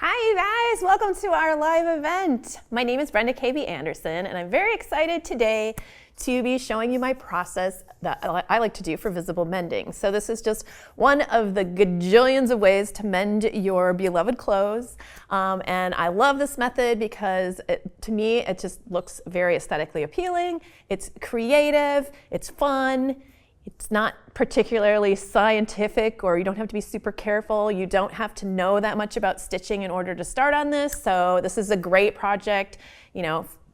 Hi guys, welcome to our live event. My name is Brenda K.B. Anderson and I'm very excited today to be showing you my process that I like to do for visible mending. So this is just one of the gajillions of ways to mend your beloved clothes. And I love this method because to me, it just looks very aesthetically appealing. It's creative, it's fun. It's not particularly scientific, or you don't have to be super careful. You don't have to know that much about stitching in order to start on this. So this is a great project,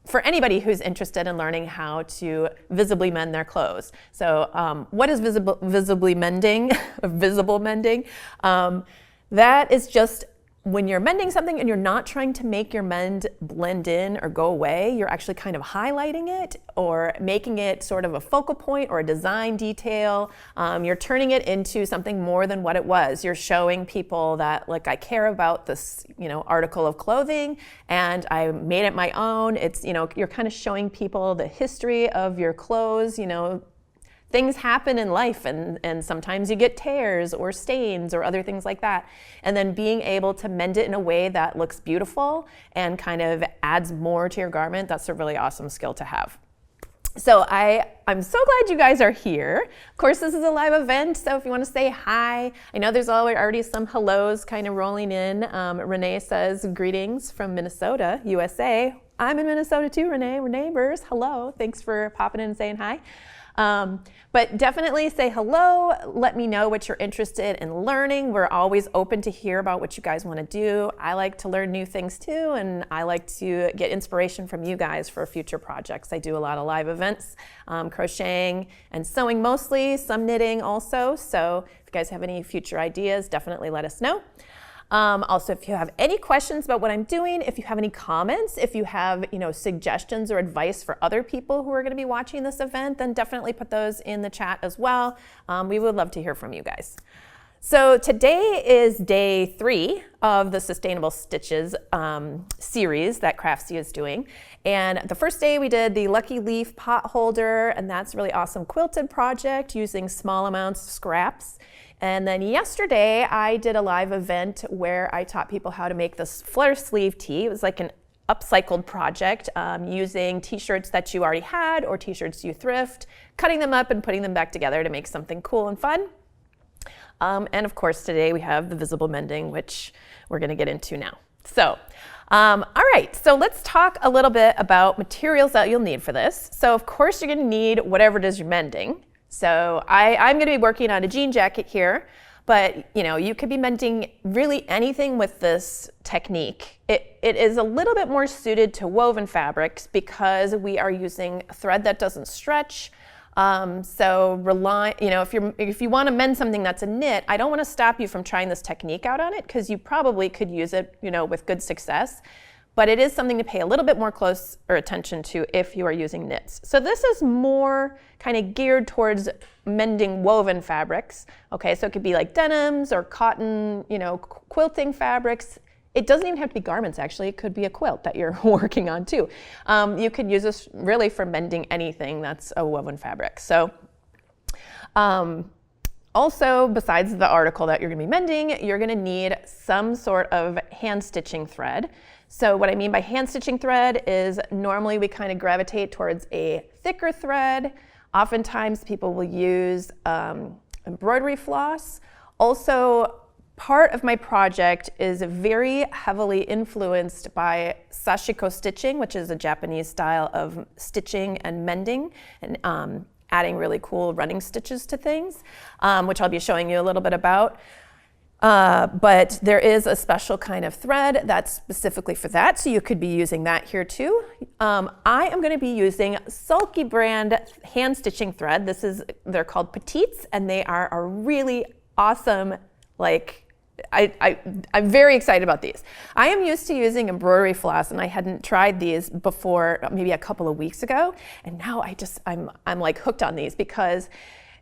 for anybody who's interested in learning how to visibly mend their clothes. So what is visibly mending? Visible mending? That is just when you're mending something and you're not trying to make your mend blend in or go away, you're actually kind of highlighting it or making it sort of a focal point or a design detail. You're turning it into something more than what it was. You're showing people that, like, I care about this, article of clothing and I made it my own. It's, you're kind of showing people the history of your clothes. Things happen in life and sometimes you get tears or stains or other things like that. And then being able to mend it in a way that looks beautiful and kind of adds more to your garment, that's a really awesome skill to have. So I'm so glad you guys are here. Of course, this is a live event, so if you want to say hi, I know there's already some hellos kind of rolling in. Renee says, greetings from Minnesota, USA. I'm in Minnesota too, Renee. We're neighbors. Hello. Thanks for popping in and saying hi. But definitely say hello. Let me know what you're interested in learning. We're always open to hear about what you guys want to do. I like to learn new things too, and I like to get inspiration from you guys for future projects. I do a lot of live events, crocheting and sewing mostly, some knitting also. So if you guys have any future ideas, definitely let us know. Also, if you have any questions about what I'm doing, if you have any comments, if you have suggestions or advice for other people who are going to be watching this event, then definitely put those in the chat as well. We would love to hear from you guys. So today is day 3 of the Sustainable Stitches series that Craftsy is doing. And the first day we did the Lucky Leaf pot holder, and that's a really awesome quilted project using small amounts of scraps. And then yesterday I did a live event where I taught people how to make this flare sleeve tee. It was like an upcycled project using t-shirts that you already had or t-shirts you thrift, cutting them up and putting them back together to make something cool and fun. And of course today we have the visible mending, which we're going to get into now. So, all right, so let's talk a little bit about materials that you'll need for this. So of course you're going to need whatever it is you're mending. So I'm going to be working on a jean jacket here, but you could be mending really anything with this technique. It is a little bit more suited to woven fabrics because we are using a thread that doesn't stretch. So if you want to mend something that's a knit, I don't want to stop you from trying this technique out on it because you probably could use it, with good success. But it is something to pay a little bit more closer attention to if you are using knits. So this is more kind of geared towards mending woven fabrics. Okay, so it could be like denims or cotton, quilting fabrics. It doesn't even have to be garments, actually. It could be a quilt that you're working on too. You could use this really for mending anything that's a woven fabric. So also, besides the article that you're going to be mending, you're going to need some sort of hand stitching thread. So what I mean by hand stitching thread is normally we kind of gravitate towards a thicker thread. Oftentimes people will use embroidery floss. Also, part of my project is very heavily influenced by sashiko stitching, which is a Japanese style of stitching and mending, and adding really cool running stitches to things, which I'll be showing you a little bit about. But there is a special kind of thread that's specifically for that, so you could be using that here too. I am going to be using Sulky brand hand stitching thread. They're called Petites, and they are a really awesome, I'm very excited about these. I am used to using embroidery floss, and I hadn't tried these before maybe a couple of weeks ago, and now I'm like hooked on these because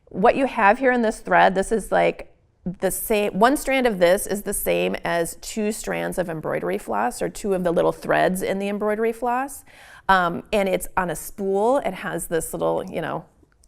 what you have here in this thread, this is like the same, one strand of this is the same as 2 strands of embroidery floss, or 2 of the little threads in the embroidery floss. And it's on a spool. It has this little,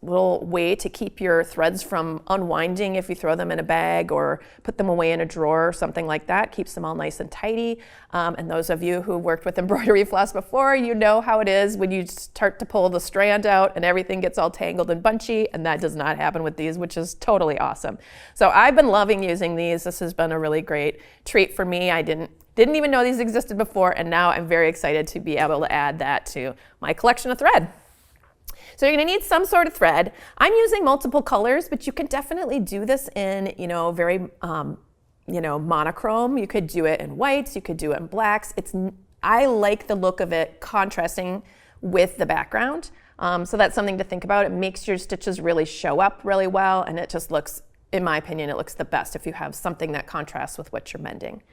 little way to keep your threads from unwinding if you throw them in a bag or put them away in a drawer or something like that. Keeps them all nice and tidy. And those of you who worked with embroidery floss before, you know how it is when you start to pull the strand out and everything gets all tangled and bunchy, and that does not happen with these, which is totally awesome. So I've been loving using these. This has been a really great treat for me. I didn't even know these existed before, and now I'm very excited to be able to add that to my collection of thread. So you're going to need some sort of thread. I'm using multiple colors, but you can definitely do this in, very, monochrome. You could do it in whites. You could do it in blacks. I like the look of it contrasting with the background. So that's something to think about. It makes your stitches really show up really well, and it just looks, in my opinion, it looks the best if you have something that contrasts with what you're mending.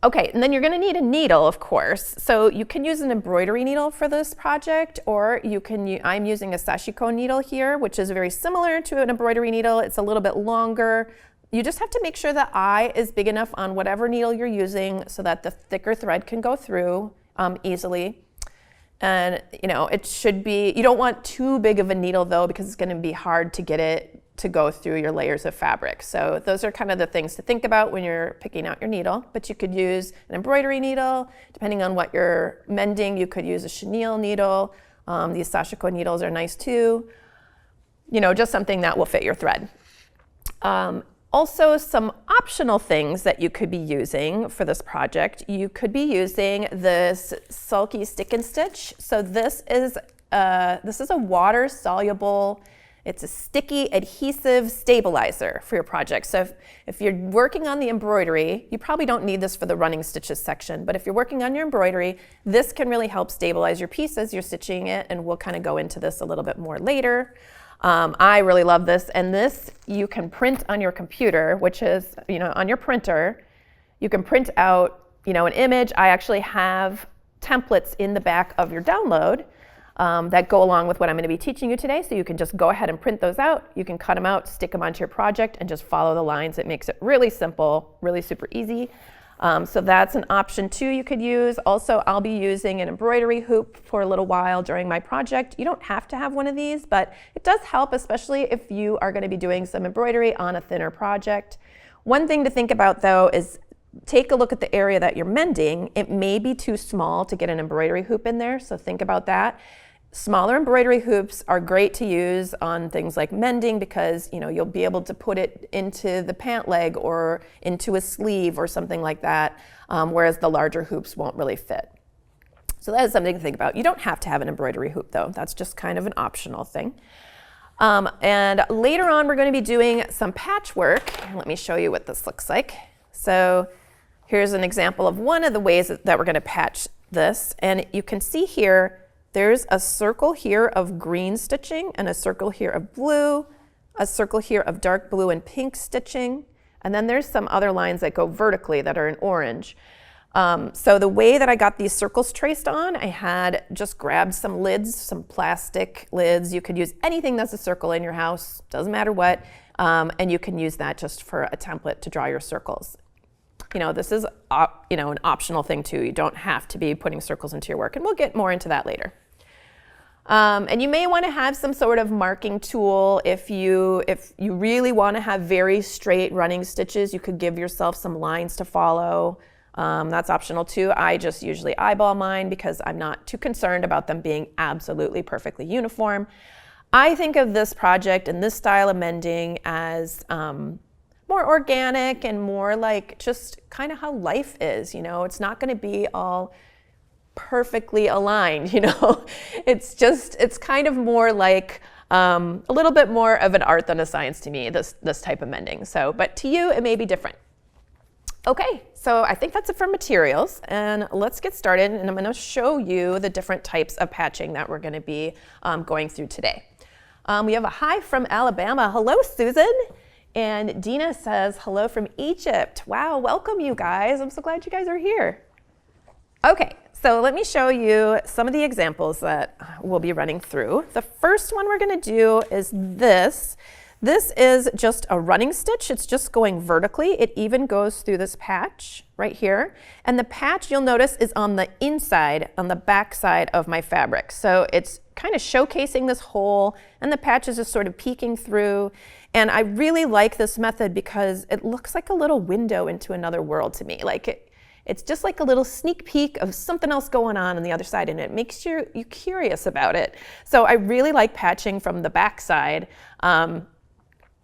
Okay, and then you're going to need a needle, of course. So you can use an embroidery needle for this project, or I'm using a sashiko needle here, which is very similar to an embroidery needle. It's a little bit longer. You just have to make sure the eye is big enough on whatever needle you're using so that the thicker thread can go through easily. And it should be, you don't want too big of a needle though, because it's going to be hard to get it to go through your layers of fabric. So those are kind of the things to think about when you're picking out your needle. But you could use an embroidery needle. Depending on what you're mending, you could use a chenille needle. These sashiko needles are nice too. Just something that will fit your thread. Also, some optional things that you could be using for this project. You could be using this sulky stick and stitch. So this is a water-soluble, it's a sticky adhesive stabilizer for your project. So if you're working on the embroidery, you probably don't need this for the running stitches section, but if you're working on your embroidery, this can really help stabilize your piece as you're stitching it, and we'll kind of go into this a little bit more later. I really love this, and this you can print on your computer, which is, on your printer, you can print out, an image. I actually have templates in the back of your download that go along with what I'm going to be teaching you today, so you can just go ahead and print those out. You can cut them out, stick them onto your project, and just follow the lines. It makes it really simple, really super easy. So that's an option too you could use. Also, I'll be using an embroidery hoop for a little while during my project. You don't have to have one of these, but it does help, especially if you are going to be doing some embroidery on a thinner project. One thing to think about though is take a look at the area that you're mending. It may be too small to get an embroidery hoop in there, so think about that. Smaller embroidery hoops are great to use on things like mending because you'll be able to put it into the pant leg or into a sleeve or something like that, whereas the larger hoops won't really fit. So that is something to think about. You don't have to have an embroidery hoop though. That's just kind of an optional thing. And later on we're going to be doing some patchwork. Let me show you what this looks like. So here's an example of one of the ways that we're going to patch this, and you can see here there's a circle here of green stitching and a circle here of blue, a circle here of dark blue and pink stitching, and then there's some other lines that go vertically that are in orange. So the way that I got these circles traced on, I had just grabbed some lids, some plastic lids. You could use anything that's a circle in your house, doesn't matter what, and you can use that just for a template to draw your circles. This is an optional thing too. You don't have to be putting circles into your work, and we'll get more into that later. And you may want to have some sort of marking tool. If you really want to have very straight running stitches, you could give yourself some lines to follow. That's optional too. I just usually eyeball mine because I'm not too concerned about them being absolutely perfectly uniform. I think of this project and this style of mending as more organic and more like just kind of how life is, It's not going to be all perfectly aligned, It's kind of more like a little bit more of an art than a science to me, this type of mending. So, but to you, it may be different. Okay, so I think that's it for materials, and let's get started, and I'm going to show you the different types of patching that we're going to be going through today. We have a hi from Alabama. Hello, Susan. And Dina says, hello from Egypt. Wow, welcome you guys. I'm so glad you guys are here. Okay, so let me show you some of the examples that we'll be running through. The first one we're going to do is this. This is just a running stitch. It's just going vertically. It even goes through this patch right here. And the patch, you'll notice, is on the inside, on the back side of my fabric. So it's kind of showcasing this hole, and the patch is just sort of peeking through. And I really like this method because it looks like a little window into another world to me. Like it's just like a little sneak peek of something else going on the other side, and it makes you curious about it. So I really like patching from the back side.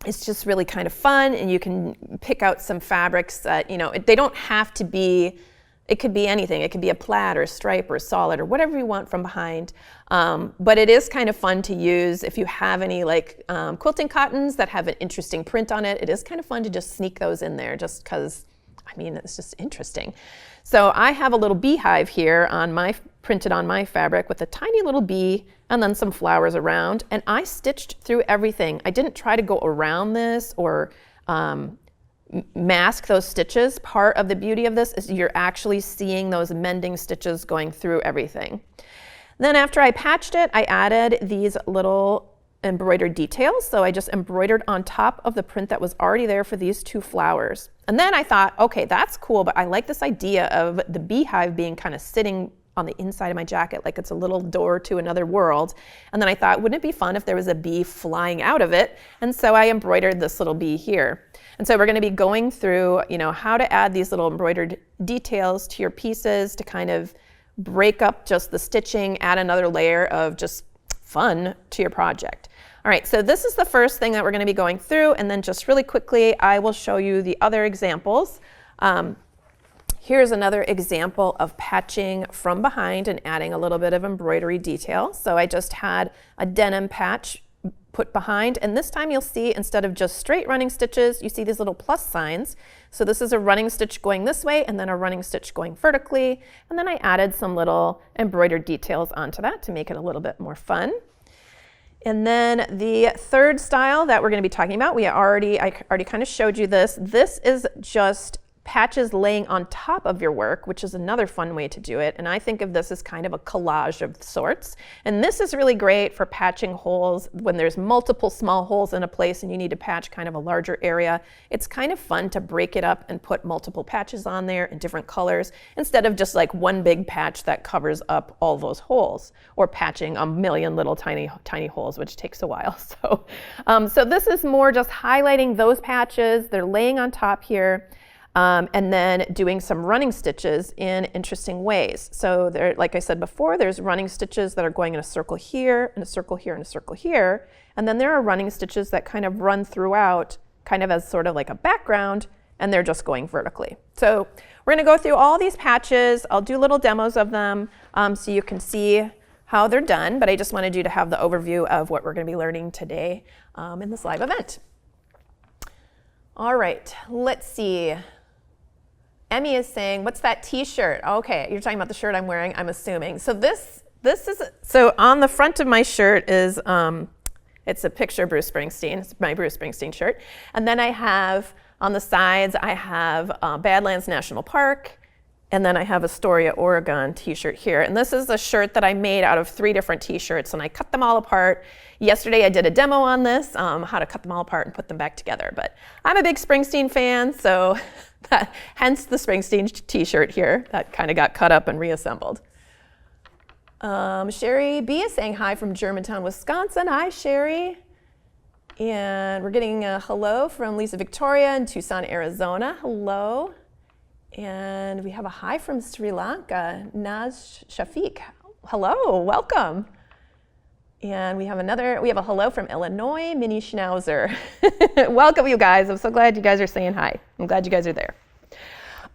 It's just really kind of fun, and you can pick out some fabrics that, you know, they don't have to be, it could be anything. It could be a plaid or a stripe or a solid or whatever you want from behind. But it is kind of fun to use if you have any like quilting cottons that have an interesting print on it. It is kind of fun to just sneak those in there just because, I mean, it's just interesting. So I have a little beehive here printed on my fabric with a tiny little bee and then some flowers around. And I stitched through everything. I didn't try to go around this or mask those stitches. Part of the beauty of this is you're actually seeing those mending stitches going through everything. Then after I patched it, I added these little embroidered details. So I just embroidered on top of the print that was already there for these two flowers. And then I thought, okay, that's cool, but I like this idea of the beehive being kind of sitting on the inside of my jacket, like it's a little door to another world. And then I thought, wouldn't it be fun if there was a bee flying out of it? And so I embroidered this little bee here. And so we're going to be going through, you know, how to add these little embroidered details to your pieces to kind of break up just the stitching, add another layer of just fun to your project. All right, so this is the first thing that we're going to be going through, and then just really quickly, I will show you the other examples. Here's another example of patching from behind and adding a little bit of embroidery detail. So I just had a denim patch put behind, and this time you'll see instead of just straight running stitches, you see these little plus signs. So this is a running stitch going this way and then a running stitch going vertically, and then I added some little embroidered details onto that to make it a little bit more fun. And then the third style that we're going to be talking about, I already kind of showed you this. This is just patches laying on top of your work, which is another fun way to do it. And I think of this as kind of a collage of sorts. And this is really great for patching holes when there's multiple small holes in a place and you need to patch kind of a larger area. It's kind of fun to break it up and put multiple patches on there in different colors instead of just like one big patch that covers up all those holes, or patching a million little tiny holes, which takes a while. So this is more just highlighting those patches. They're laying on top here. And then doing some running stitches in interesting ways. So there, like I said before, there's running stitches that are going in a circle here, and a circle here, and a circle here. And then there are running stitches that kind of run throughout, kind of as sort of like a background, and they're just going vertically. So we're going to go through all these patches. I'll do little demos of them so you can see how they're done, but I just wanted you to have the overview of what we're going to be learning today in this live event. All right, let's see. Emmy is saying, what's that t-shirt? Okay, you're talking about the shirt I'm wearing, I'm assuming. So this is, so on the front of my shirt is, it's a picture of Bruce Springsteen. It's my Bruce Springsteen shirt. And then I have, on the sides, I have Badlands National Park, and then I have Astoria, Oregon t-shirt here. And this is a shirt that I made out of 3 different t-shirts, and I cut them all apart. Yesterday I did a demo on this, how to cut them all apart and put them back together. But I'm a big Springsteen fan, so hence the Springsteen t-shirt here that kind of got cut up and reassembled. Sherry B is saying hi from Germantown, Wisconsin. Hi, Sherry. And we're getting a hello from Lisa Victoria in Tucson, Arizona. Hello. And we have a hi from Sri Lanka, Naz Shafiq. Hello, welcome. And we have a hello from Illinois, Minnie Schnauzer. Welcome, you guys. I'm so glad you guys are saying hi. I'm glad you guys are there.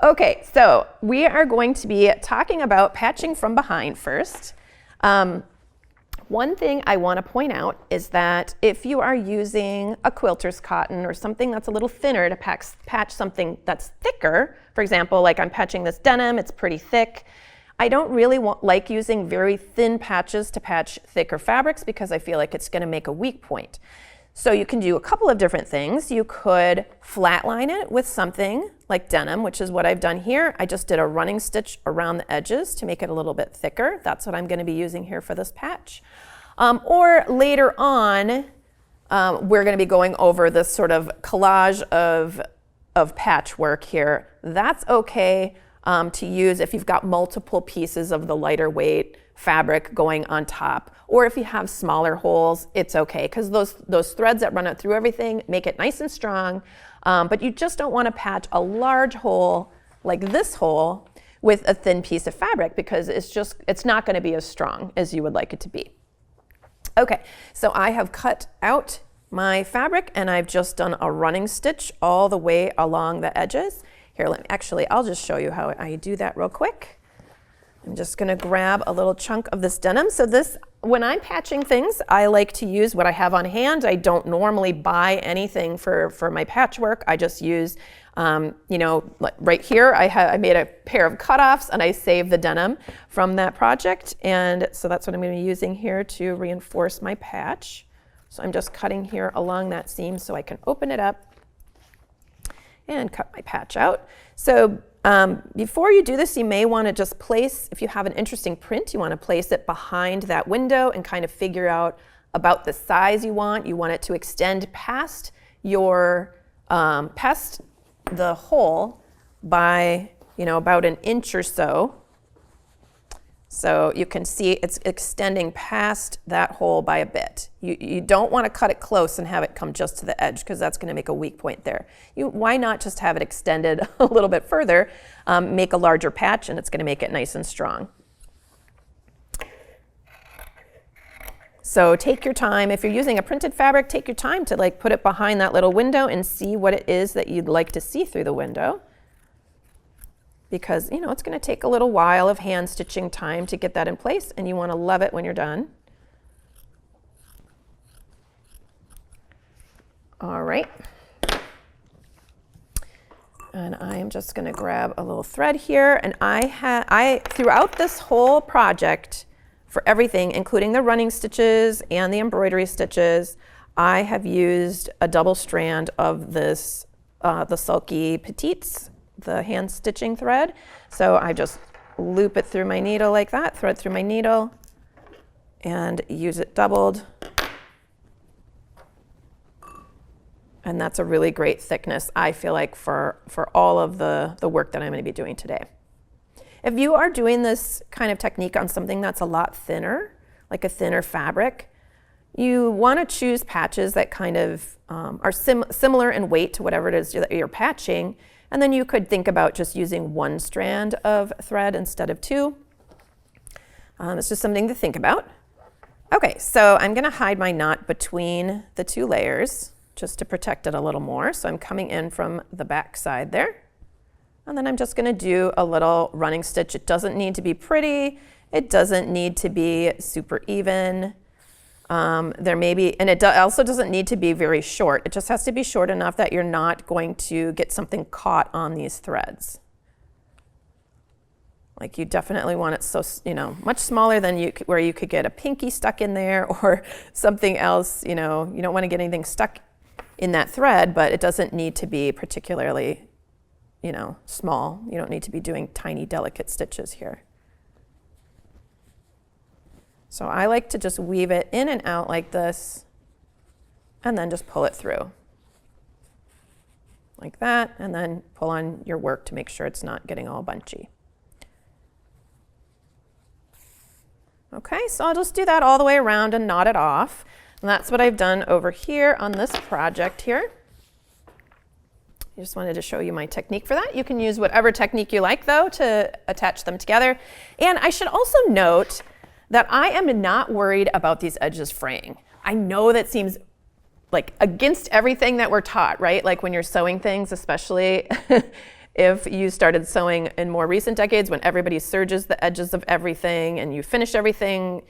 Okay, so we are going to be talking about patching from behind first. One thing I want to point out is that if you are using a quilter's cotton or something that's a little thinner to patch something that's thicker, for example, like I'm patching this denim, it's pretty thick. I don't really like using very thin patches to patch thicker fabrics because I feel like it's going to make a weak point. So you can do a couple of different things. You could flatline it with something like denim, which is what I've done here. I just did a running stitch around the edges to make it a little bit thicker. That's what I'm going to be using here for this patch. Or later on, we're going to be going over this sort of collage of patchwork here. That's okay to use if you've got multiple pieces of the lighter weight fabric going on top. Or if you have smaller holes, it's okay, because those threads that run out through everything make it nice and strong. But you just don't want to patch a large hole like this hole with a thin piece of fabric, because it's not going to be as strong as you would like it to be. Okay, so I have cut out my fabric and I've just done a running stitch all the way along the edges. Here, I'll just show you how I do that real quick. I'm just going to grab a little chunk of this denim. So when I'm patching things, I like to use what I have on hand. I don't normally buy anything for my patchwork. I just use, right here, I made a pair of cutoffs and I saved the denim from that project. And so that's what I'm going to be using here to reinforce my patch. So I'm just cutting here along that seam so I can open it up and cut my patch out. So before you do this, you may want to just place, if you have an interesting print, you want to place it behind that window and kind of figure out about the size you want. You want it to extend past past the hole by, about an inch or so. So you can see it's extending past that hole by a bit. You don't want to cut it close and have it come just to the edge, because that's going to make a weak point there. Why not just have it extended a little bit further, make a larger patch, and it's going to make it nice and strong. So take your time. If you're using a printed fabric, take your time to put it behind that little window and see what it is that you'd like to see through the window. Because it's going to take a little while of hand stitching time to get that in place, and you want to love it when you're done. All right. And I am just going to grab a little thread here, and I throughout this whole project, for everything, including the running stitches and the embroidery stitches, I have used a double strand of this, the Sulky Petites, the hand stitching thread. So I just loop it through my needle like that, thread through my needle, and use it doubled. And that's a really great thickness, I feel like, for all of the work that I'm going to be doing today. If you are doing this kind of technique on something that's a lot thinner, like a thinner fabric, you want to choose patches that kind of are similar in weight to whatever it is that you're patching. And then you could think about just using one strand of thread instead of two. It's just something to think about. Okay, so I'm going to hide my knot between the two layers just to protect it a little more. So I'm coming in from the back side there. And then I'm just going to do a little running stitch. It doesn't need to be pretty. It doesn't need to be super even. There may be, and it also doesn't need to be very short. It just has to be short enough that you're not going to get something caught on these threads. Like, you definitely want it so, much smaller than where you could get a pinky stuck in there or something else. You don't want to get anything stuck in that thread, but it doesn't need to be particularly, small. You don't need to be doing tiny, delicate stitches here. So I like to just weave it in and out like this, and then just pull it through. Like that, and then pull on your work to make sure it's not getting all bunchy. Okay, so I'll just do that all the way around and knot it off. And that's what I've done over here on this project here. I just wanted to show you my technique for that. You can use whatever technique you like, though, to attach them together. And I should also note that I am not worried about these edges fraying. I know that seems like against everything that we're taught, right? Like when you're sewing things, especially if you started sewing in more recent decades when everybody serges the edges of everything and you finish everything,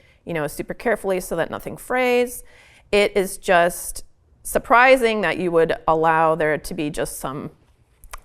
super carefully so that nothing frays. It is just surprising that you would allow there to be just some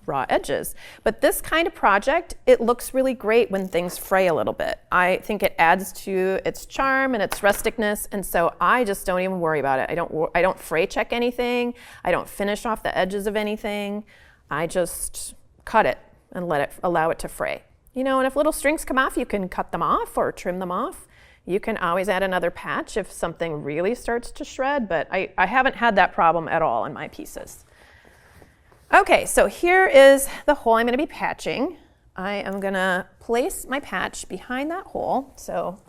raw edges. But this kind of project, it looks really great when things fray a little bit. I think it adds to its charm and its rusticness, and so I just don't even worry about it. I don't fray check anything. I don't finish off the edges of anything. I just cut it and allow it to fray. And if little strings come off, you can cut them off or trim them off. You can always add another patch if something really starts to shred, but I haven't had that problem at all in my pieces. Okay, so here is the hole I'm going to be patching. I am going to place my patch behind that hole. So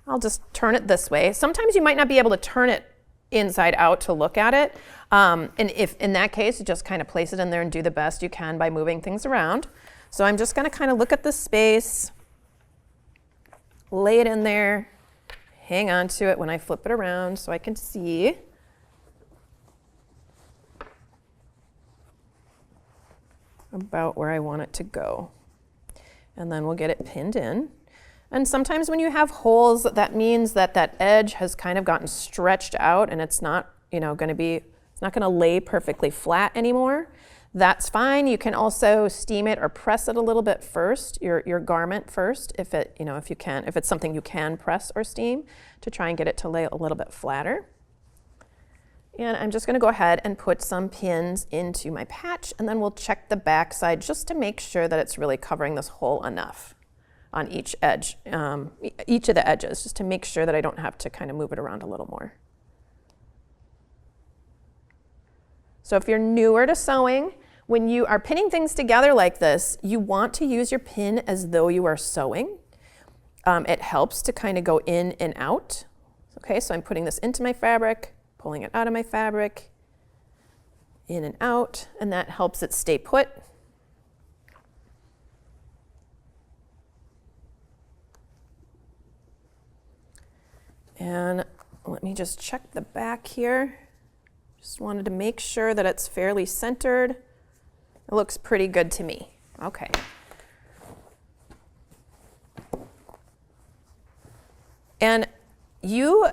I'll just turn it this way. Sometimes you might not be able to turn it inside out to look at it. And if in that case, you just kind of place it in there and do the best you can by moving things around. So I'm just going to kind of look at the space, lay it in there, hang on to it when I flip it around so I can see. About where I want it to go. And then we'll get it pinned in. And sometimes when you have holes, that means that that edge has kind of gotten stretched out and it's not, it's not going to lay perfectly flat anymore. That's fine. You can also steam it or press it a little bit first, your garment first, if it's something you can press or steam, to try and get it to lay a little bit flatter. And I'm just going to go ahead and put some pins into my patch, and then we'll check the back side just to make sure that it's really covering this hole enough on each edge, each of the edges, just to make sure that I don't have to kind of move it around a little more. So if you're newer to sewing, when you are pinning things together like this, you want to use your pin as though you are sewing. It helps to kind of go in and out. Okay, so I'm putting this into my fabric, pulling it out of my fabric, in and out, and that helps it stay put. And let me just check the back here. Just wanted to make sure that it's fairly centered. It looks pretty good to me. Okay. And you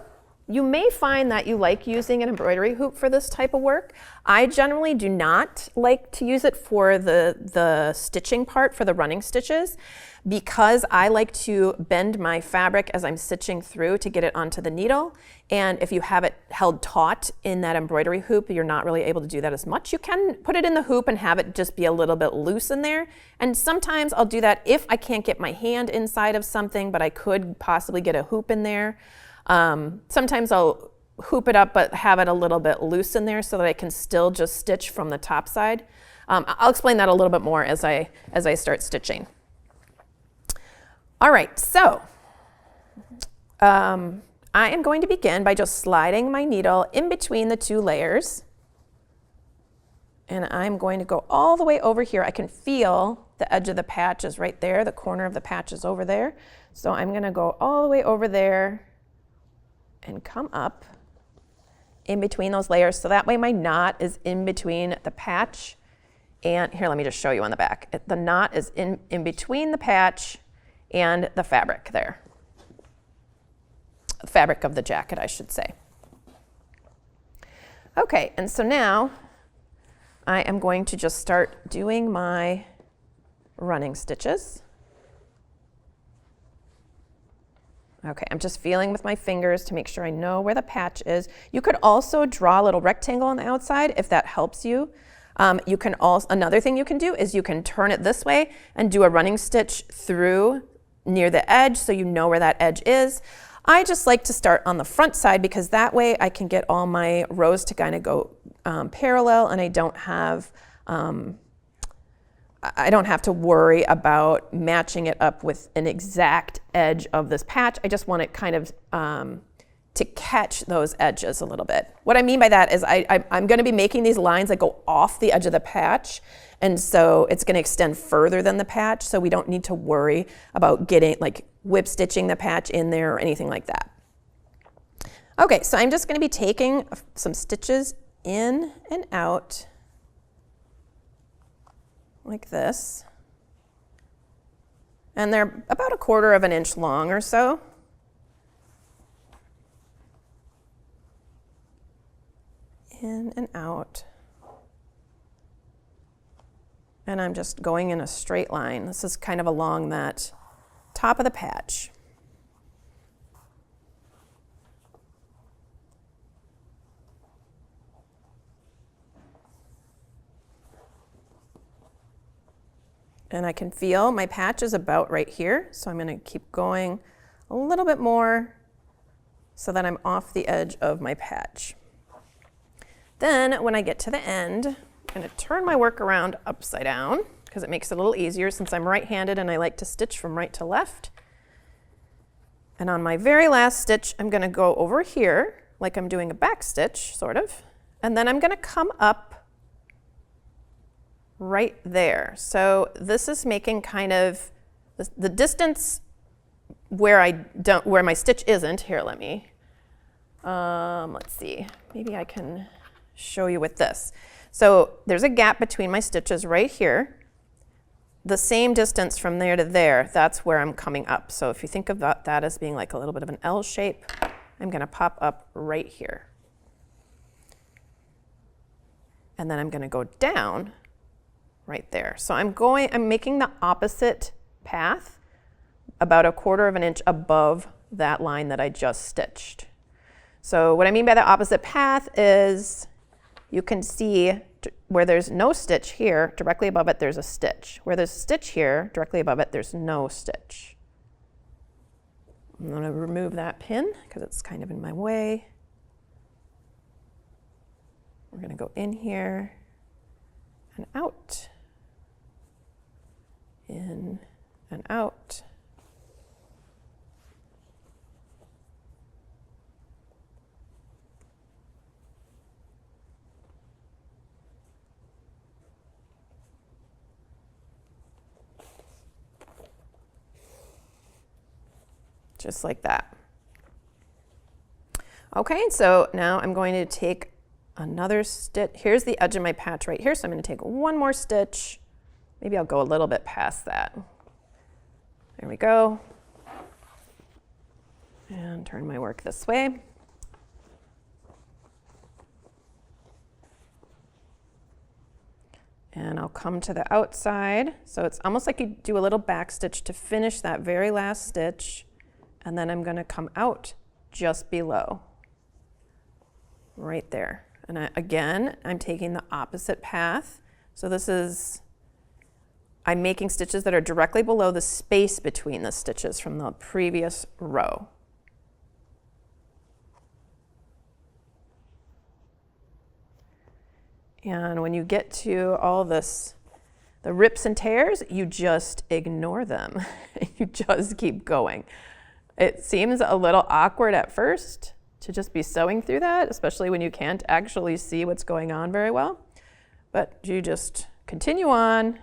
may find that you like using an embroidery hoop for this type of work. I generally do not like to use it for the stitching part, for the running stitches, because I like to bend my fabric as I'm stitching through to get it onto the needle. And if you have it held taut in that embroidery hoop, you're not really able to do that as much. You can put it in the hoop and have it just be a little bit loose in there. And sometimes I'll do that if I can't get my hand inside of something, but I could possibly get a hoop in there. Sometimes I'll hoop it up but have it a little bit loose in there so that I can still just stitch from the top side. I'll explain that a little bit more as I start stitching. All right, so I am going to begin by just sliding my needle in between the two layers. And I'm going to go all the way over here. I can feel the edge of the patch is right there. The corner of the patch is over there. So I'm going to go all the way over there and come up in between those layers. So that way my knot is in between the patch. And here, let me just show you on the back. The knot is in between the patch and the fabric there. The fabric of the jacket, I should say. Okay, and so now I am going to just start doing my running stitches. Okay, I'm just feeling with my fingers to make sure I know where the patch is. You could also draw a little rectangle on the outside if that helps you. You can also, another thing you can do is you can turn it this way and do a running stitch through near the edge so you know where that edge is. I just like to start on the front side because that way I can get all my rows to kind of go parallel, and I don't have to worry about matching it up with an exact edge of this patch. I just want it kind of to catch those edges a little bit. What I mean by that is I'm going to be making these lines that go off the edge of the patch, and so it's going to extend further than the patch, so we don't need to worry about getting like whip stitching the patch in there or anything like that. Okay, so I'm just going to be taking some stitches in and out like this, and they're about 1/4 of an inch long or so. In and out. And I'm just going in a straight line. This is kind of along that top of the patch. And I can feel my patch is about right here, so I'm going to keep going a little bit more so that I'm off the edge of my patch. Then when I get to the end, I'm going to turn my work around upside down because it makes it a little easier since I'm right-handed and I like to stitch from right to left. And on my very last stitch, I'm going to go over here like I'm doing a back stitch, sort of. And then I'm going to come up right there. So this is making kind of the distance where where my stitch isn't. Here, let's see. Maybe I can show you with this. So there's a gap between my stitches right here. The same distance from there to there, that's where I'm coming up. So if you think of that as being like a little bit of an L shape, I'm going to pop up right here. And then I'm going to go down right there. So I'm making the opposite path about 1/4 of an inch above that line that I just stitched. So what I mean by the opposite path is you can see where there's no stitch here, directly above it, there's a stitch. Where there's a stitch here, directly above it, there's no stitch. I'm going to remove that pin because it's kind of in my way. We're going to go in here and out, in and out. Just like that. Okay, so now I'm going to take another stitch. Here's the edge of my patch right here, so I'm going to take one more stitch. Maybe I'll go a little bit past that. There we go. And turn my work this way. And I'll come to the outside. So it's almost like you do a little back stitch to finish that very last stitch. And then I'm going to come out just below, right there. And again, I'm taking the opposite path. So this is, I'm making stitches that are directly below the space between the stitches from the previous row. And when you get to all this, the rips and tears, you just ignore them. You just keep going. It seems a little awkward at first to just be sewing through that, especially when you can't actually see what's going on very well. But you just continue on,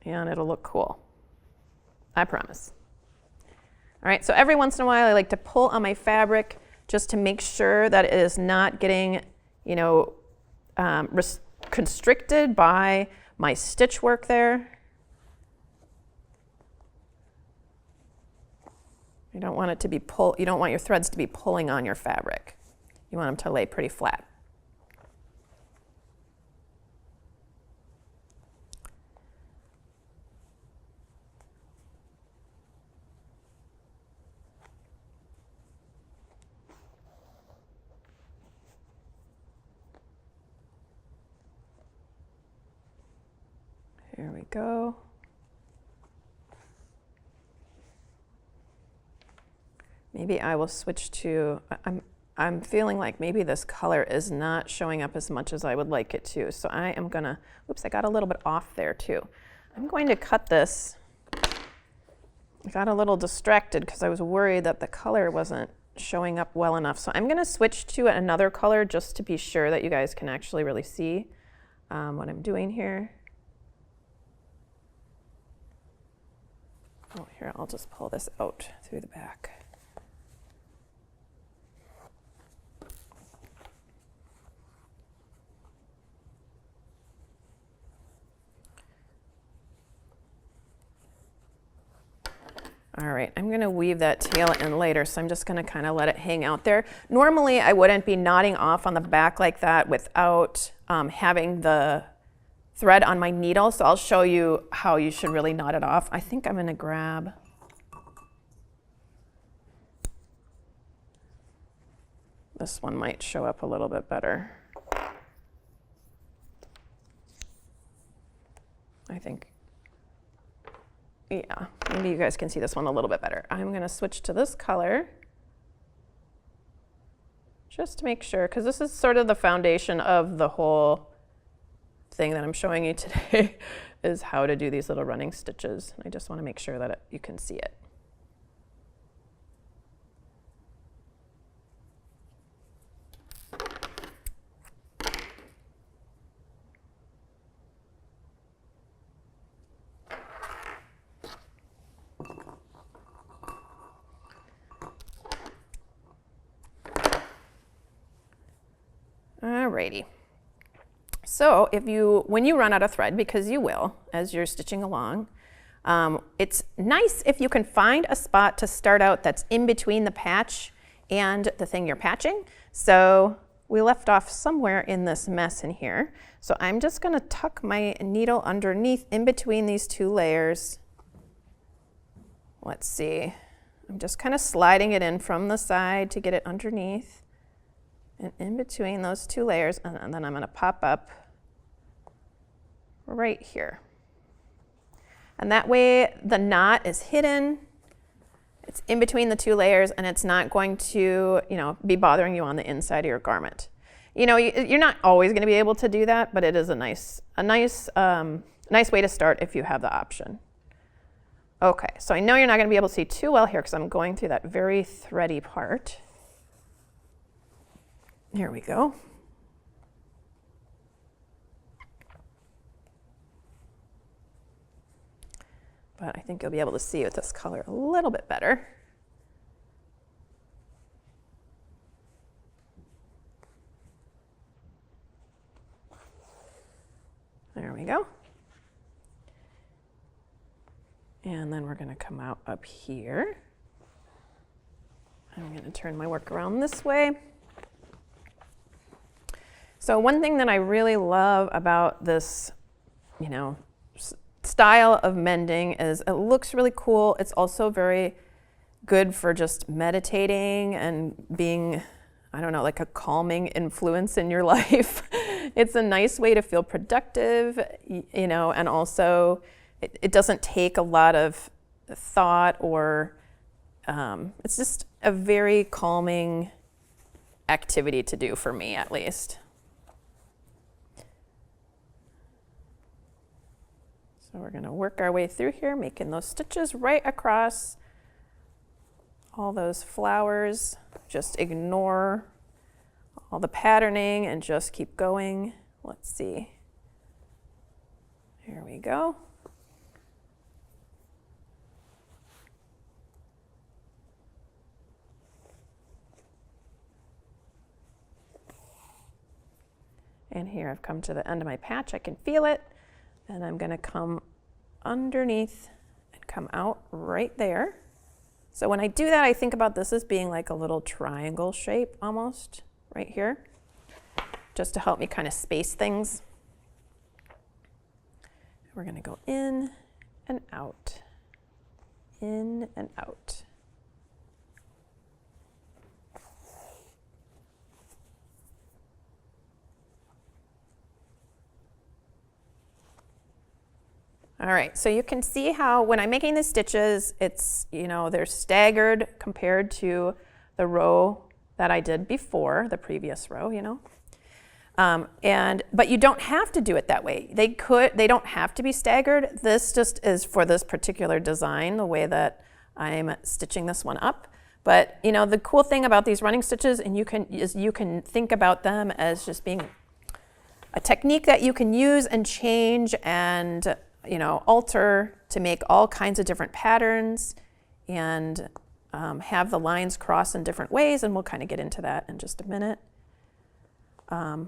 and it'll look cool. I promise. All right, so every once in a while I like to pull on my fabric just to make sure that it is not getting, constricted by my stitch work there. You don't want it to be you don't want your threads to be pulling on your fabric. You want them to lay pretty flat. Here we go. Maybe I will switch to, I'm feeling like maybe this color is not showing up as much as I would like it to. So I am gonna, oops, I got a little bit off there too. I'm going to cut this. I got a little distracted because I was worried that the color wasn't showing up well enough. So I'm gonna switch to another color just to be sure that you guys can actually really see what I'm doing here. Oh, here, I'll just pull this out through the back. All right, I'm gonna weave that tail in later, so I'm just gonna kind of let it hang out there. Normally, I wouldn't be knotting off on the back like that without having the thread on my needle, so I'll show you how you should really knot it off. I think I'm gonna grab this one, might show up a little bit better. I think. Yeah, maybe you guys can see this one a little bit better. I'm gonna switch to this color just to make sure, because this is sort of the foundation of the whole thing that I'm showing you today is how to do these little running stitches. I just wanna make sure that you can see it. Alrighty. So when you run out of thread, because you will as you're stitching along, it's nice if you can find a spot to start out that's in between the patch and the thing you're patching. So we left off somewhere in this mess in here. So I'm just going to tuck my needle underneath in between these two layers. Let's see. I'm just kind of sliding it in from the side to get it underneath and in between those two layers, and then I'm going to pop up right here. And that way the knot is hidden, it's in between the two layers, and it's not going to, be bothering you on the inside of your garment. You're not always going to be able to do that, but it is a nice way to start if you have the option. Okay, so I know you're not going to be able to see too well here because I'm going through that very thready part. Here we go. But I think you'll be able to see with this color a little bit better. There we go. And then we're going to come out up here. I'm going to turn my work around this way. So one thing that I really love about this, style of mending is it looks really cool. It's also very good for just meditating and being, like a calming influence in your life. It's a nice way to feel productive, and also it doesn't take a lot of thought or it's just a very calming activity to do for me, at least. So we're going to work our way through here, making those stitches right across all those flowers. Just ignore all the patterning and just keep going. Let's see. Here we go. And here I've come to the end of my patch. I can feel it. And I'm going to come underneath and come out right there. So when I do that, I think about this as being like a little triangle shape almost right here, just to help me kind of space things. We're going to go in and out, in and out. All right, so you can see how when I'm making the stitches, it's, they're staggered compared to the row that I did before, the previous row, but you don't have to do it that way. They don't have to be staggered. This just is for this particular design, the way that I'm stitching this one up. But, the cool thing about these running stitches, and you can think about them as just being a technique that you can use and change and alter to make all kinds of different patterns and have the lines cross in different ways, and we'll kind of get into that in just a minute. But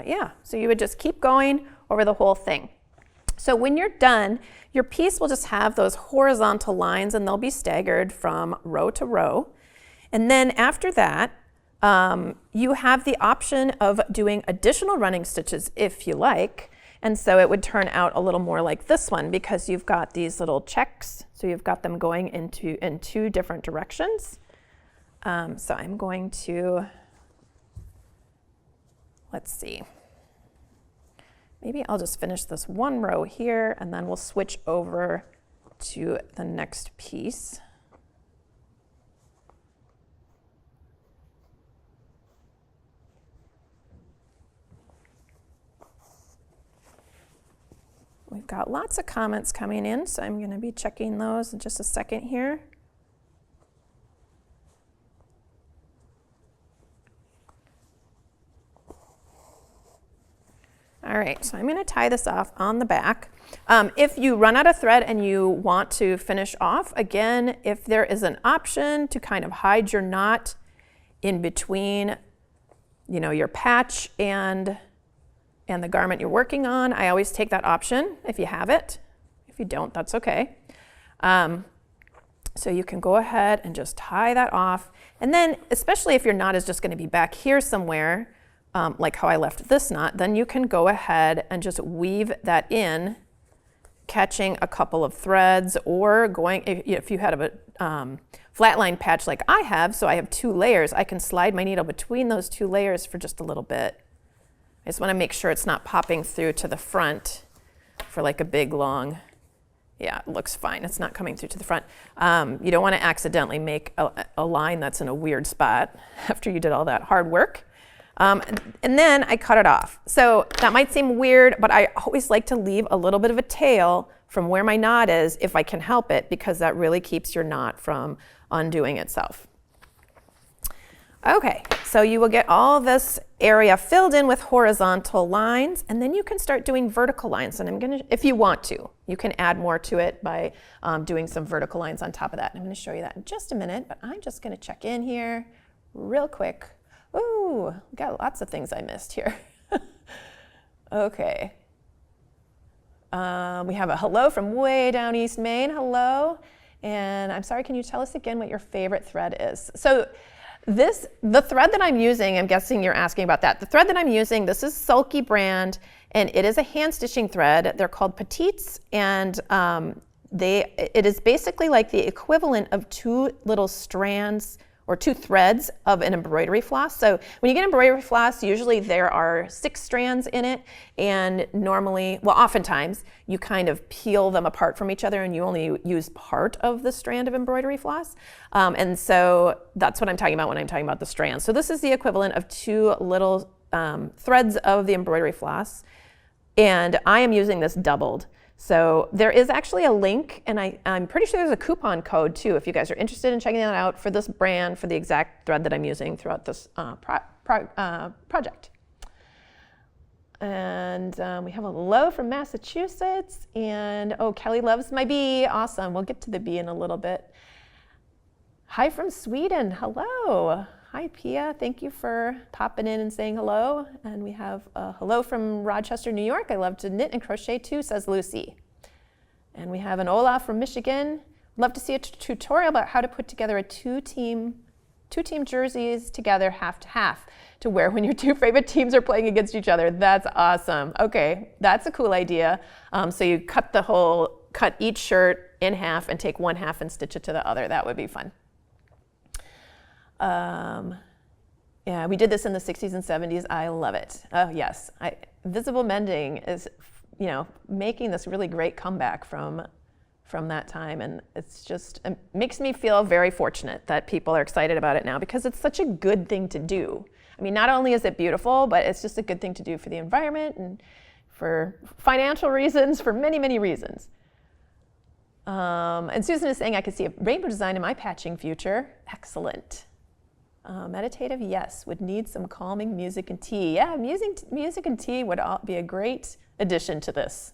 yeah, so you would just keep going over the whole thing. So when you're done, your piece will just have those horizontal lines, and they'll be staggered from row to row. And then after that, you have the option of doing additional running stitches if you like, and so it would turn out a little more like this one because you've got these little checks, so you've got them going in two different directions. So I'm going to, let's see, maybe I'll just finish this one row here and then we'll switch over to the next piece. We've got lots of comments coming in, so I'm going to be checking those in just a second here. All right, so I'm going to tie this off on the back. If you run out of thread and you want to finish off, again, if there is an option to kind of hide your knot in between, your patch and the garment you're working on. I always take that option if you have it. If you don't, that's okay. So you can go ahead and just tie that off. And then, especially if your knot is just going to be back here somewhere, like how I left this knot, then you can go ahead and just weave that in, catching a couple of threads, or going, if you had a flat line patch like I have, so I have 2 layers, I can slide my needle between those 2 layers for just a little bit. I just want to make sure it's not popping through to the front for like a big long, yeah, it looks fine. It's not coming through to the front. You don't want to accidentally make a line that's in a weird spot after you did all that hard work. And then I cut it off. So that might seem weird, but I always like to leave a little bit of a tail from where my knot is if I can help it, because that really keeps your knot from undoing itself. Okay, so you will get all this area filled in with horizontal lines, and then you can start doing vertical lines. And I'm gonna, if you want to, you can add more to it by doing some vertical lines on top of that. And I'm gonna show you that in just a minute, but I'm just gonna check in here real quick. Ooh, got lots of things I missed here. Okay. We have a hello from way down East Maine, hello. And I'm sorry, can you tell us again what your favorite thread is? So the thread that I'm using, I'm guessing you're asking about that. The thread that I'm using, this is Sulky brand, and it is a hand stitching thread. They're called petites, and it is basically like the equivalent of 2 little strands or 2 threads of an embroidery floss. So when you get embroidery floss, usually there are 6 strands in it, and normally, well, oftentimes, you kind of peel them apart from each other and you only use part of the strand of embroidery floss. And so that's what I'm talking about when I'm talking about the strands. So this is the equivalent of 2 little threads of the embroidery floss, and I am using this doubled. So there is actually a link, and I'm pretty sure there's a coupon code too if you guys are interested in checking that out for this brand, for the exact thread that I'm using throughout this project. And we have a hello from Massachusetts, and oh, Kelly loves my bee. Awesome. We'll get to the bee in a little bit. Hi from Sweden. Hello. Hi, Pia. Thank you for popping in and saying hello. And we have a hello from Rochester, New York. I love to knit and crochet too, says Lucy. And we have an Olaf from Michigan. Love to see a tutorial about how to put together a two-team jerseys together half to half to wear when your 2 favorite teams are playing against each other. That's awesome. Okay, that's a cool idea. So you cut each shirt in half and take one half and stitch it to the other. That would be fun. Yeah, we did this in the 60s and 70s. I love it. Oh yes, Visible Mending is, making this really great comeback from that time, and it makes me feel very fortunate that people are excited about it now, because it's such a good thing to do. I mean, not only is it beautiful, but it's just a good thing to do for the environment and for financial reasons, for many, many reasons. And Susan is saying, I could see a rainbow design in my patching future. Excellent. Meditative, yes, would need some calming music and tea. Yeah, music and tea would be a great addition to this.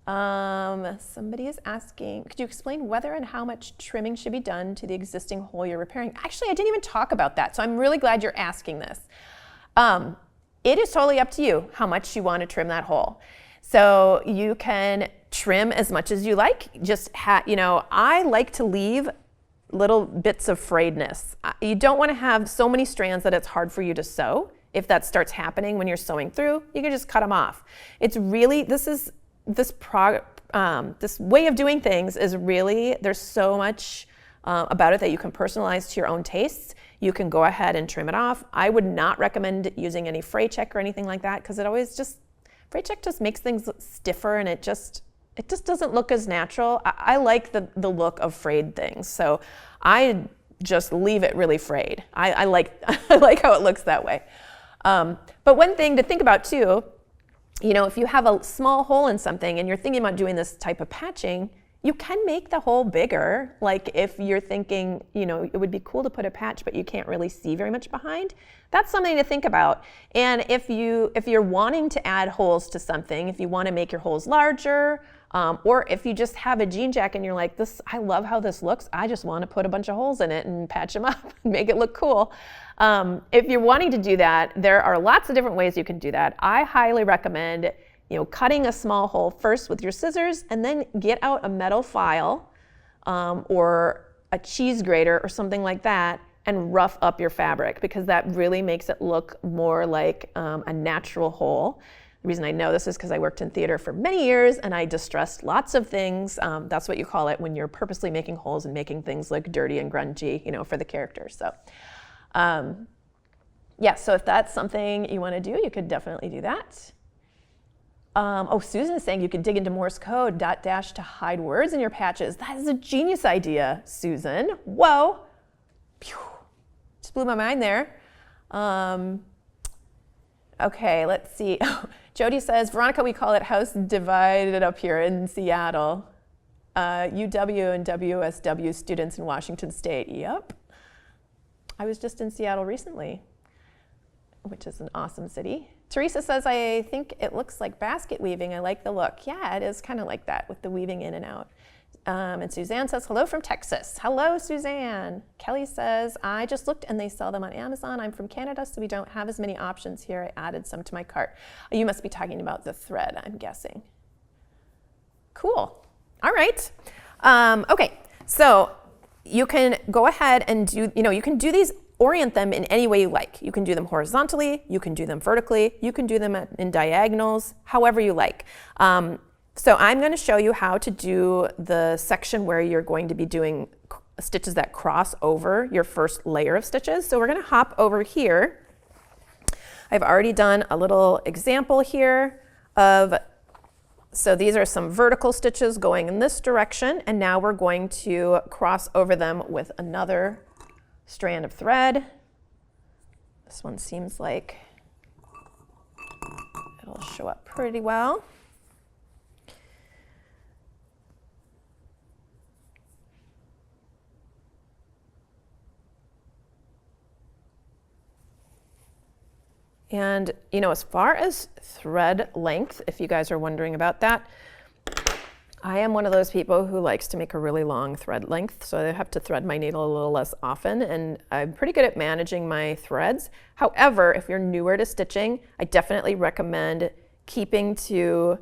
Somebody is asking, could you explain whether and how much trimming should be done to the existing hole you're repairing? Actually, I didn't even talk about that, so I'm really glad you're asking this. It is totally up to you how much you want to trim that hole. So you can trim as much as you like. I like to leave little bits of frayedness. You don't want to have so many strands that it's hard for you to sew. If that starts happening when you're sewing through, you can just cut them off. It's really, this way of doing things is really, there's so much about it that you can personalize to your own tastes. You can go ahead and trim it off. I would not recommend using any fray check or anything like that, because fray check just makes things stiffer, and it just doesn't look as natural. I like the look of frayed things, so I just leave it really frayed. I like how it looks that way. But one thing to think about too, if you have a small hole in something and you're thinking about doing this type of patching, you can make the hole bigger. Like if you're thinking, it would be cool to put a patch, but you can't really see very much behind. That's something to think about. And if you're wanting to add holes to something, if you want to make your holes larger, Or if you just have a jean jacket and you're like, I love how this looks, I just want to put a bunch of holes in it and patch them up and make it look cool. If you're wanting to do that, there are lots of different ways you can do that. I highly recommend cutting a small hole first with your scissors, and then get out a metal file or a cheese grater or something like that and rough up your fabric, because that really makes it look more like a natural hole. The reason I know this is because I worked in theater for many years and I distressed lots of things. That's what you call it when you're purposely making holes and making things look dirty and grungy, for the characters. So, yeah, so if that's something you want to do, you could definitely do that. Susan is saying you could dig into Morse code, dot dash to hide words in your patches. That is a genius idea, Susan. Whoa. Pew. Just blew my mind there. Okay, let's see. Jody says, Veronica, we call it house divided up here in Seattle. UW and WSW students in Washington State. Yep. I was just in Seattle recently, which is an awesome city. Teresa says, I think it looks like basket weaving. I like the look. Yeah, it is kind of like that with the weaving in and out. And Suzanne says, hello from Texas. Hello, Suzanne. Kelly says, I just looked and they sell them on Amazon. I'm from Canada, so we don't have as many options here. I added some to my cart. You must be talking about the thread, I'm guessing. Cool. All right. Okay, so you can go ahead and do, you can do these, orient them in any way you like. You can do them horizontally, you can do them vertically, you can do them in diagonals, however you like. So I'm going to show you how to do the section where you're going to be doing stitches that cross over your first layer of stitches. So we're going to hop over here. I've already done a little example here so these are some vertical stitches going in this direction, and now we're going to cross over them with another strand of thread. This one seems like it'll show up pretty well. And as far as thread length, if you guys are wondering about that, I am one of those people who likes to make a really long thread length, so I have to thread my needle a little less often, and I'm pretty good at managing my threads. However, if you're newer to stitching, I definitely recommend keeping to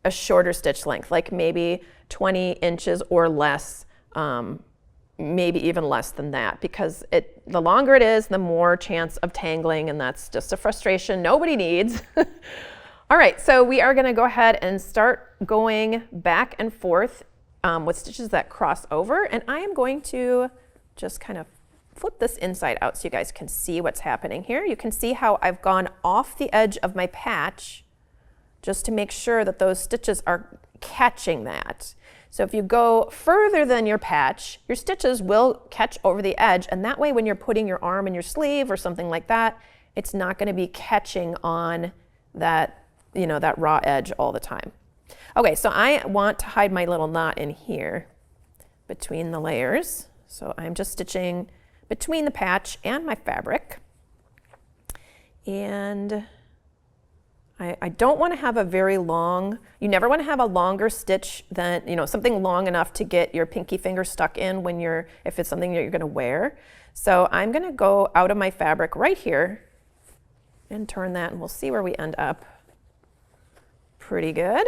a shorter stitch length, like maybe 20 inches or less, maybe even less than that, because the longer it is, the more chance of tangling, and that's just a frustration nobody needs. All right, so we are going to go ahead and start going back and forth with stitches that cross over, and I am going to just kind of flip this inside out so you guys can see what's happening here. You can see how I've gone off the edge of my patch just to make sure that those stitches are catching that. So if you go further than your patch, your stitches will catch over the edge, and that way when you're putting your arm in your sleeve or something like that, it's not going to be catching on that, that raw edge all the time. Okay, so I want to hide my little knot in here between the layers. So I'm just stitching between the patch and my fabric. And I don't want to have a very long, you never want to have a longer stitch than, something long enough to get your pinky finger stuck in if it's something that you're going to wear. So I'm going to go out of my fabric right here and turn that, and we'll see where we end up. Pretty good.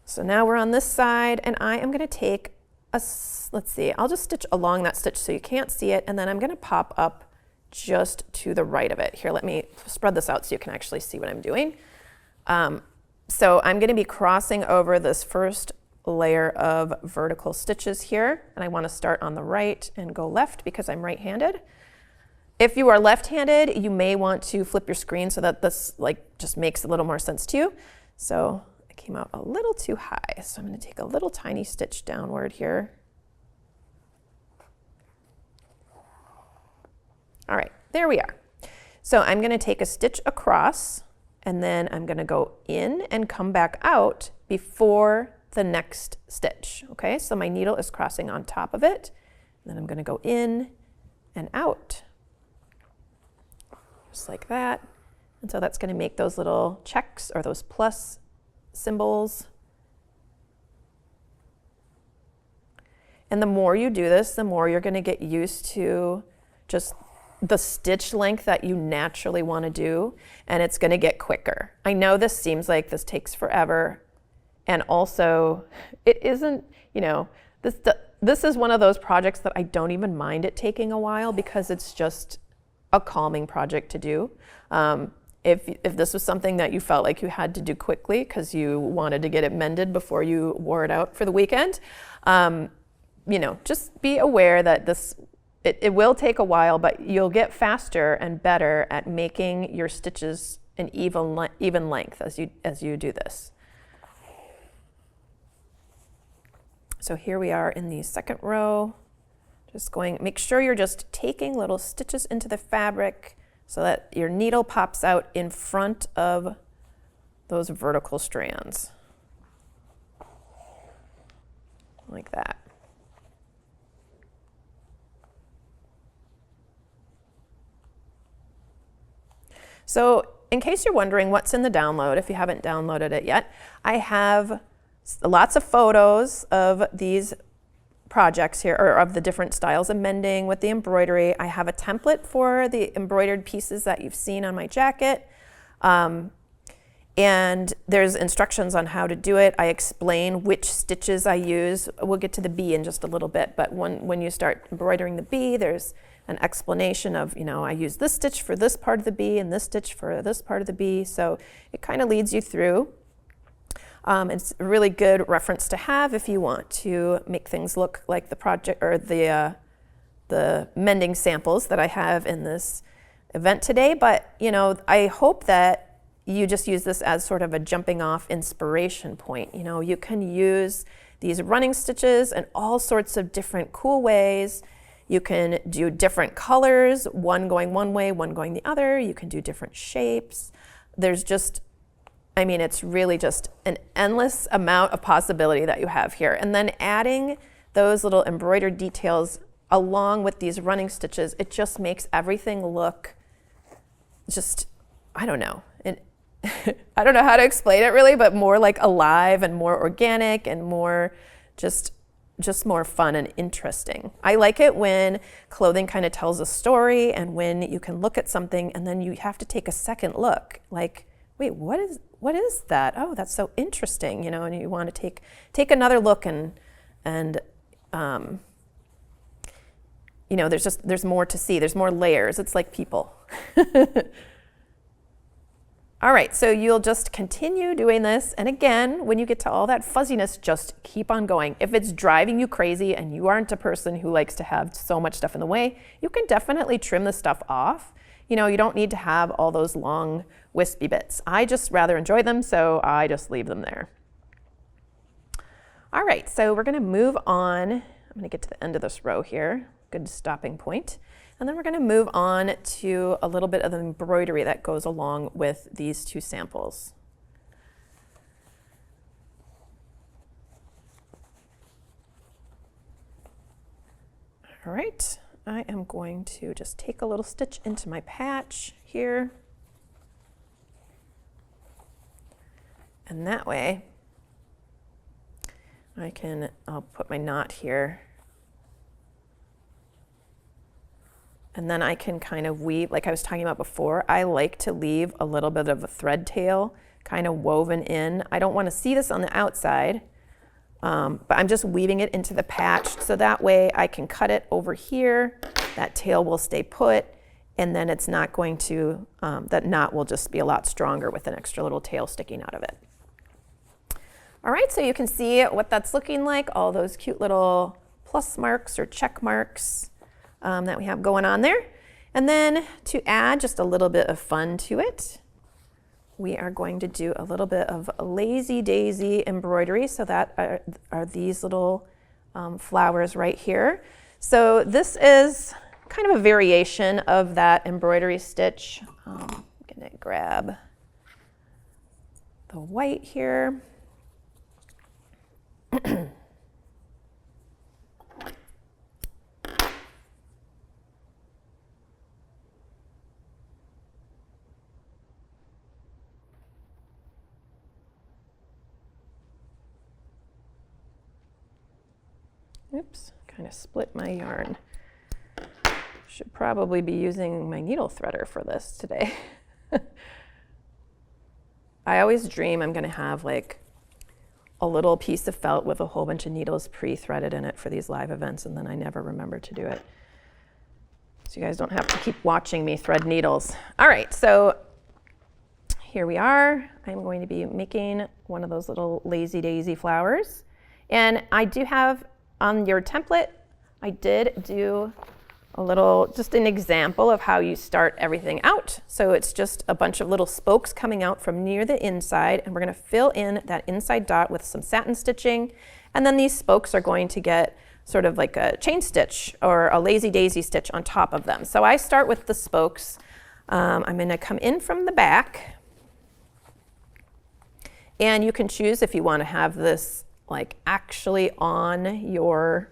So now we're on this side, and I am going to take let's see, I'll just stitch along that stitch so you can't see it, and then I'm going to pop up just to the right of it. Here, let me spread this out so you can actually see what I'm doing. So I'm going to be crossing over this first layer of vertical stitches here, and I want to start on the right and go left because I'm right-handed. If you are left-handed, you may want to flip your screen so that this just makes a little more sense to you. So I came out a little too high, so I'm going to take a little tiny stitch downward here. All right, there we are. So I'm going to take a stitch across, and then I'm going to go in and come back out before the next stitch. Okay, so my needle is crossing on top of it, and then I'm going to go in and out, just like that. And so that's going to make those little checks or those plus symbols And the more you do this, the more you're going to get used to just the stitch length that you naturally want to do, and it's going to get quicker. I know this seems like this takes forever, and also it isn't, you know, this is one of those projects that I don't even mind it taking a while because it's just a calming project to do. If this was something that you felt like you had to do quickly because you wanted to get it mended before you wore it out for the weekend, you know, just be aware that it will take a while, but you'll get faster and better at making your stitches an even length as you do this. So here we are in the second row. Just make sure you're just taking little stitches into the fabric so that your needle pops out in front of those vertical strands. Like that. So in case you're wondering what's in the download, if you haven't downloaded it yet, I have lots of photos of these projects here, or of the different styles of mending with the embroidery. I have a template for the embroidered pieces that you've seen on my jacket. And there's instructions on how to do it. I explain which stitches I use. We'll get to the bee in just a little bit, but when you start embroidering the bee, there's an explanation of, you know, I use this stitch for this part of the bee and this stitch for this part of the bee. So it kind of leads you through. It's a really good reference to have if you want to make things look like the project or the mending samples that I have in this event today. But, you know, I hope that you just use this as sort of a jumping off inspiration point. You know, you can use these running stitches in all sorts of different cool ways. You can do different colors, one going one way, one going the other. You can do different shapes. There's just, I mean, it's really just an endless amount of possibility that you have here. And then adding those little embroidered details along with these running stitches, it just makes everything look just, I don't know. I don't know how to explain it really, but more like alive and more organic and more just more fun and interesting. I like it when clothing kind of tells a story and when you can look at something and then you have to take a second look, like, wait, what is that? Oh, that's so interesting, you know, and you want to take another look and you know, there's more to see. There's more layers. It's like people. All right, so you'll just continue doing this. And again, when you get to all that fuzziness, just keep on going. If it's driving you crazy and you aren't a person who likes to have so much stuff in the way, you can definitely trim the stuff off. You know, you don't need to have all those long wispy bits. I just rather enjoy them, so I just leave them there. All right, so we're gonna move on. I'm gonna get to the end of this row here. Good stopping point. And then we're going to move on to a little bit of the embroidery that goes along with these two samples. All right, I am going to just take a little stitch into my patch here. And that way, I'll put my knot here. And then I can kind of weave, like I was talking about before, I like to leave a little bit of a thread tail kind of woven in. I don't want to see this on the outside, but I'm just weaving it into the patch so that way I can cut it over here. That tail will stay put, and then it's not going to, that knot will just be a lot stronger with an extra little tail sticking out of it. All right, so you can see what that's looking like, all those cute little plus marks or check marks that we have going on there. And then to add just a little bit of fun to it, we are going to do a little bit of lazy daisy embroidery. So that are these little flowers right here. So this is kind of a variation of that embroidery stitch. I'm gonna grab the white here. Oops, kind of split my yarn. Should probably be using my needle threader for this today. I always dream I'm going to have like a little piece of felt with a whole bunch of needles pre-threaded in it for these live events, and then I never remember to do it. So you guys don't have to keep watching me thread needles. All right, so here we are. I'm going to be making one of those little lazy daisy flowers. And I do have on your template, I did do a little, just an example of how you start everything out. So it's just a bunch of little spokes coming out from near the inside, and we're gonna fill in that inside dot with some satin stitching. And then these spokes are going to get sort of like a chain stitch or a lazy daisy stitch on top of them. So I start with the spokes. I'm gonna come in from the back, and you can choose if you wanna have this like actually on your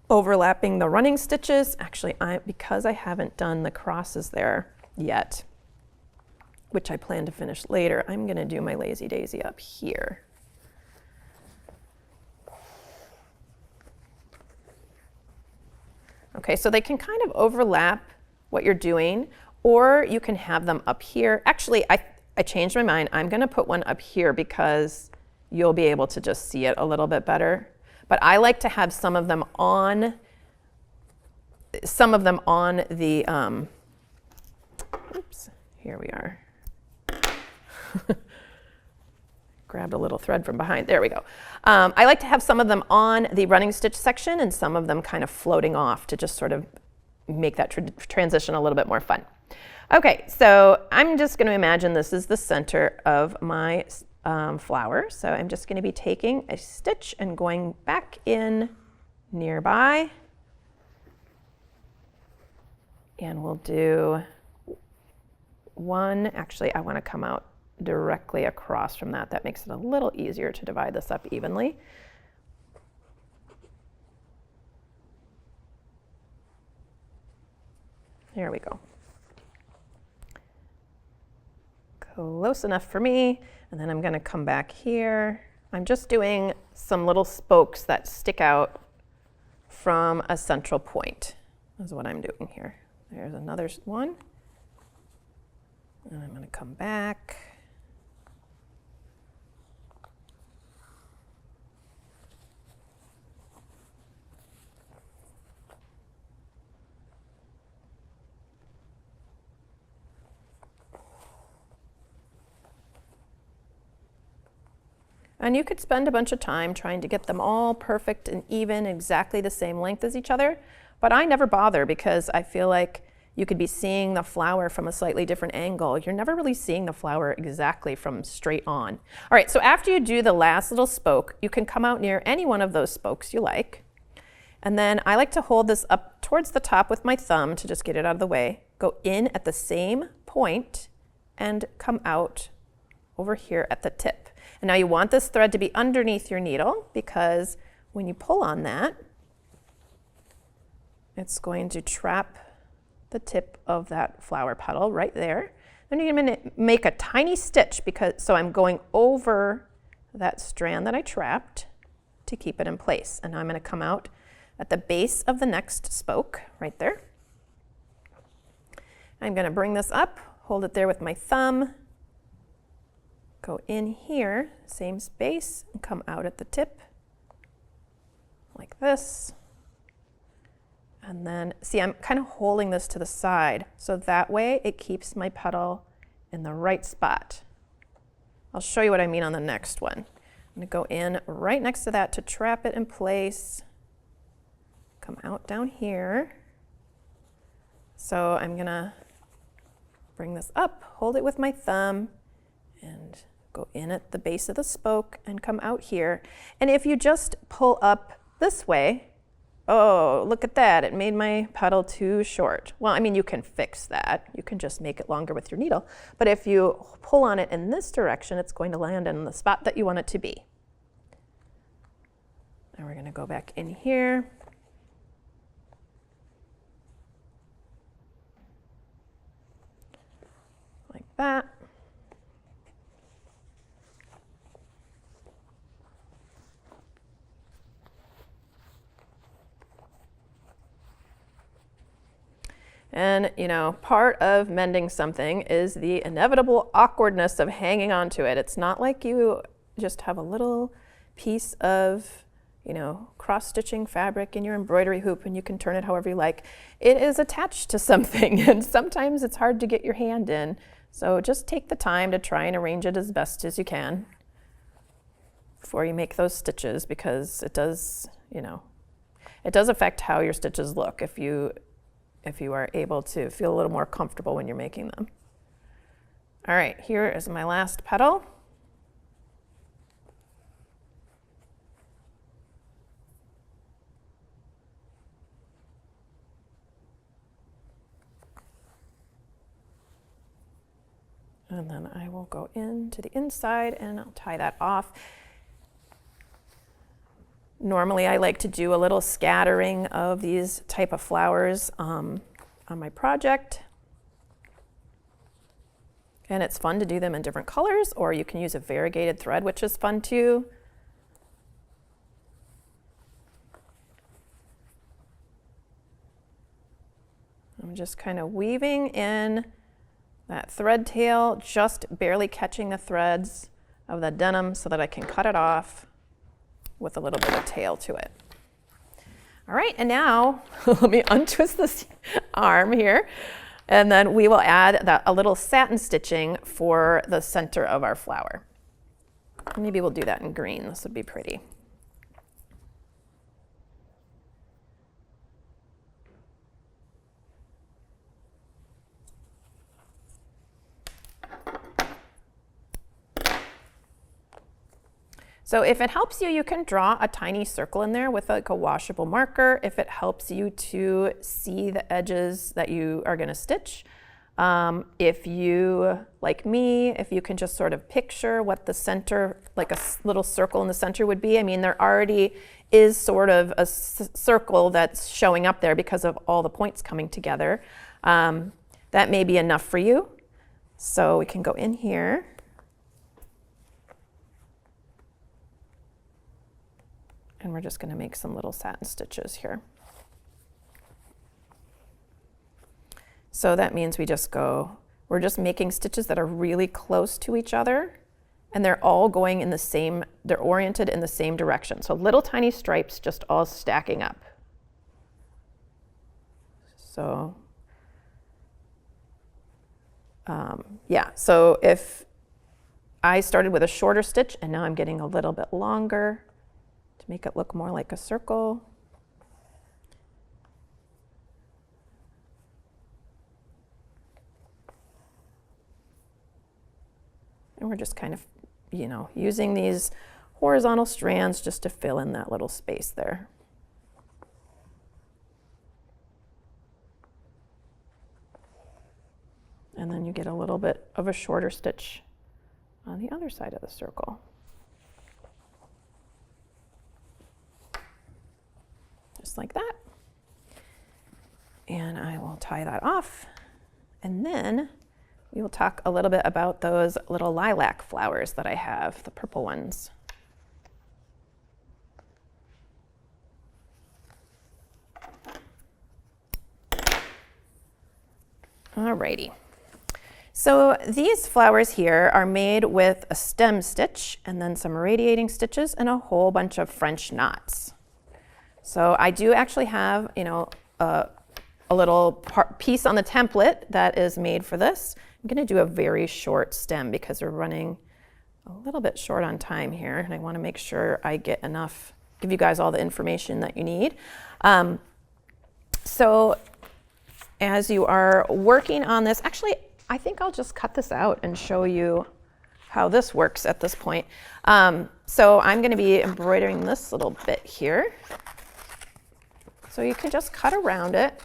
overlapping the running stitches. Actually, because I haven't done the crosses there yet, which I plan to finish later, I'm gonna do my lazy daisy up here. Okay, so they can kind of overlap what you're doing, or you can have them up here. Actually, I changed my mind. I'm gonna put one up here because you'll be able to just see it a little bit better. But I like to have some of them on the, oops, here we are. Grabbed a little thread from behind, there we go. I like to have some of them on the running stitch section and some of them kind of floating off to just sort of make that transition a little bit more fun. Okay, so I'm just gonna imagine this is the center of my flower. So I'm just going to be taking a stitch and going back in nearby, and we'll do one. Actually, I want to come out directly across from that. That makes it a little easier to divide this up evenly. There we go. Close enough for me. And then I'm going to come back here. I'm just doing some little spokes that stick out from a central point. That's what I'm doing here. There's another one. And I'm going to come back. And you could spend a bunch of time trying to get them all perfect and even, exactly the same length as each other, but I never bother because I feel like you could be seeing the flower from a slightly different angle. You're never really seeing the flower exactly from straight on. All right, so after you do the last little spoke, you can come out near any one of those spokes you like. And then I like to hold this up towards the top with my thumb to just get it out of the way, go in at the same point, and come out over here at the tip. And now you want this thread to be underneath your needle because when you pull on that, it's going to trap the tip of that flower petal right there. Then you're going to make a tiny stitch so I'm going over that strand that I trapped to keep it in place. And now I'm going to come out at the base of the next spoke right there. I'm going to bring this up, hold it there with my thumb, go in here, same space, and come out at the tip like this. And then, see, I'm kind of holding this to the side, so that way it keeps my petal in the right spot. I'll show you what I mean on the next one. I'm going to go in right next to that to trap it in place, come out down here. So I'm going to bring this up, hold it with my thumb, and go in at the base of the spoke and come out here. And if you just pull up this way, oh, look at that, it made my petal too short. Well, I mean, you can fix that. You can just make it longer with your needle. But if you pull on it in this direction, it's going to land in the spot that you want it to be. Now we're going to go back in here. Like that. And, you know, part of mending something is the inevitable awkwardness of hanging on to it. It's not like you just have a little piece of, you know, cross-stitching fabric in your embroidery hoop and you can turn it however you like. It is attached to something, and sometimes it's hard to get your hand in. So just take the time to try and arrange it as best as you can before you make those stitches, because it does, you know, it does affect how your stitches look if you are able to feel a little more comfortable when you're making them. All right, here is my last petal. And then I will go into the inside and I'll tie that off. Normally I like to do a little scattering of these type of flowers on my project. And it's fun to do them in different colors, or you can use a variegated thread, which is fun too. I'm just kind of weaving in that thread tail, just barely catching the threads of the denim so that I can cut it off with a little bit of tail to it. All right, and now let me untwist this arm here, and then we will add a little satin stitching for the center of our flower. Maybe we'll do that in green. This would be pretty. So if it helps you, you can draw a tiny circle in there with like a washable marker if it helps you to see the edges that you are going to stitch. If you, like me, if you can just sort of picture what the center, like a little circle in the center would be. I mean, there already is sort of a circle that's showing up there because of all the points coming together. That may be enough for you. So we can go in here. And we're just going to make some little satin stitches here. So that means we're just making stitches that are really close to each other, and they're all going in the same, they're oriented in the same direction. So little tiny stripes just all stacking up. So, yeah, so if I started with a shorter stitch and now I'm getting a little bit longer, to make it look more like a circle. And we're just kind of, you know, using these horizontal strands just to fill in that little space there. And then you get a little bit of a shorter stitch on the other side of the circle. Just like that. And I will tie that off. And then we will talk a little bit about those little lilac flowers that I have, the purple ones. Alrighty. So these flowers here are made with a stem stitch and then some radiating stitches and a whole bunch of French knots. So I do actually have, you know, a little piece on the template that is made for this. I'm going to do a very short stem because we're running a little bit short on time here, and I want to make sure I get enough, give you guys all the information that you need. So as you are working on this, actually, I think I'll just cut this out and show you how this works at this point. So I'm going to be embroidering this little bit here. So you can just cut around it.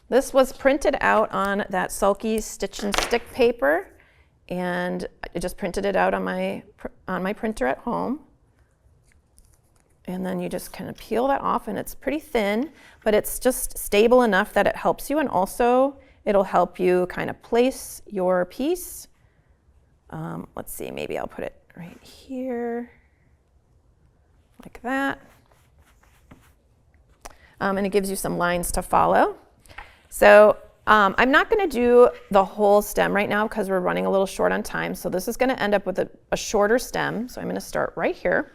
This was printed out on that sulky stitch and stick paper, and I just printed it out on my printer at home. And then you just kind of peel that off, and it's pretty thin, but it's just stable enough that it helps you, and also it'll help you kind of place your piece. Let's see, maybe I'll put it right here. Like that. and it gives you some lines to follow. So I'm not going to do the whole stem right now because we're running a little short on time. So this is going to end up with a shorter stem. So I'm going to start right here.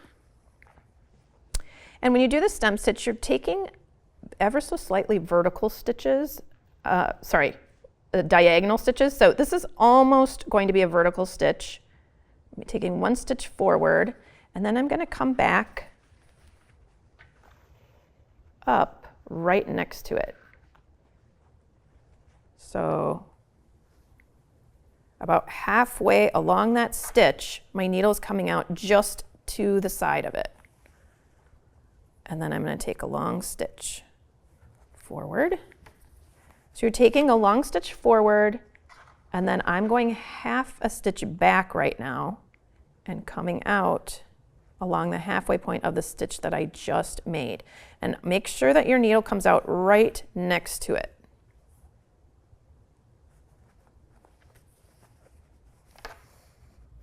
And when you do the stem stitch, you're taking ever so slightly vertical stitches, diagonal stitches. So this is almost going to be a vertical stitch. I'm taking one stitch forward, and then I'm going to come back up right next to it. So about halfway along that stitch, my needle is coming out just to the side of it. And then I'm going to take a long stitch forward. So you're taking a long stitch forward, and then I'm going half a stitch back right now and coming out along the halfway point of the stitch that I just made. And make sure that your needle comes out right next to it.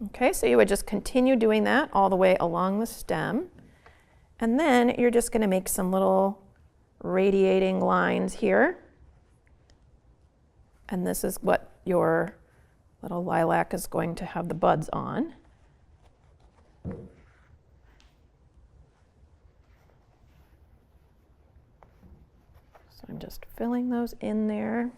Okay, so you would just continue doing that all the way along the stem. And then you're just going to make some little radiating lines here. And this is what your little lilac is going to have the buds on. So I'm just filling those in there.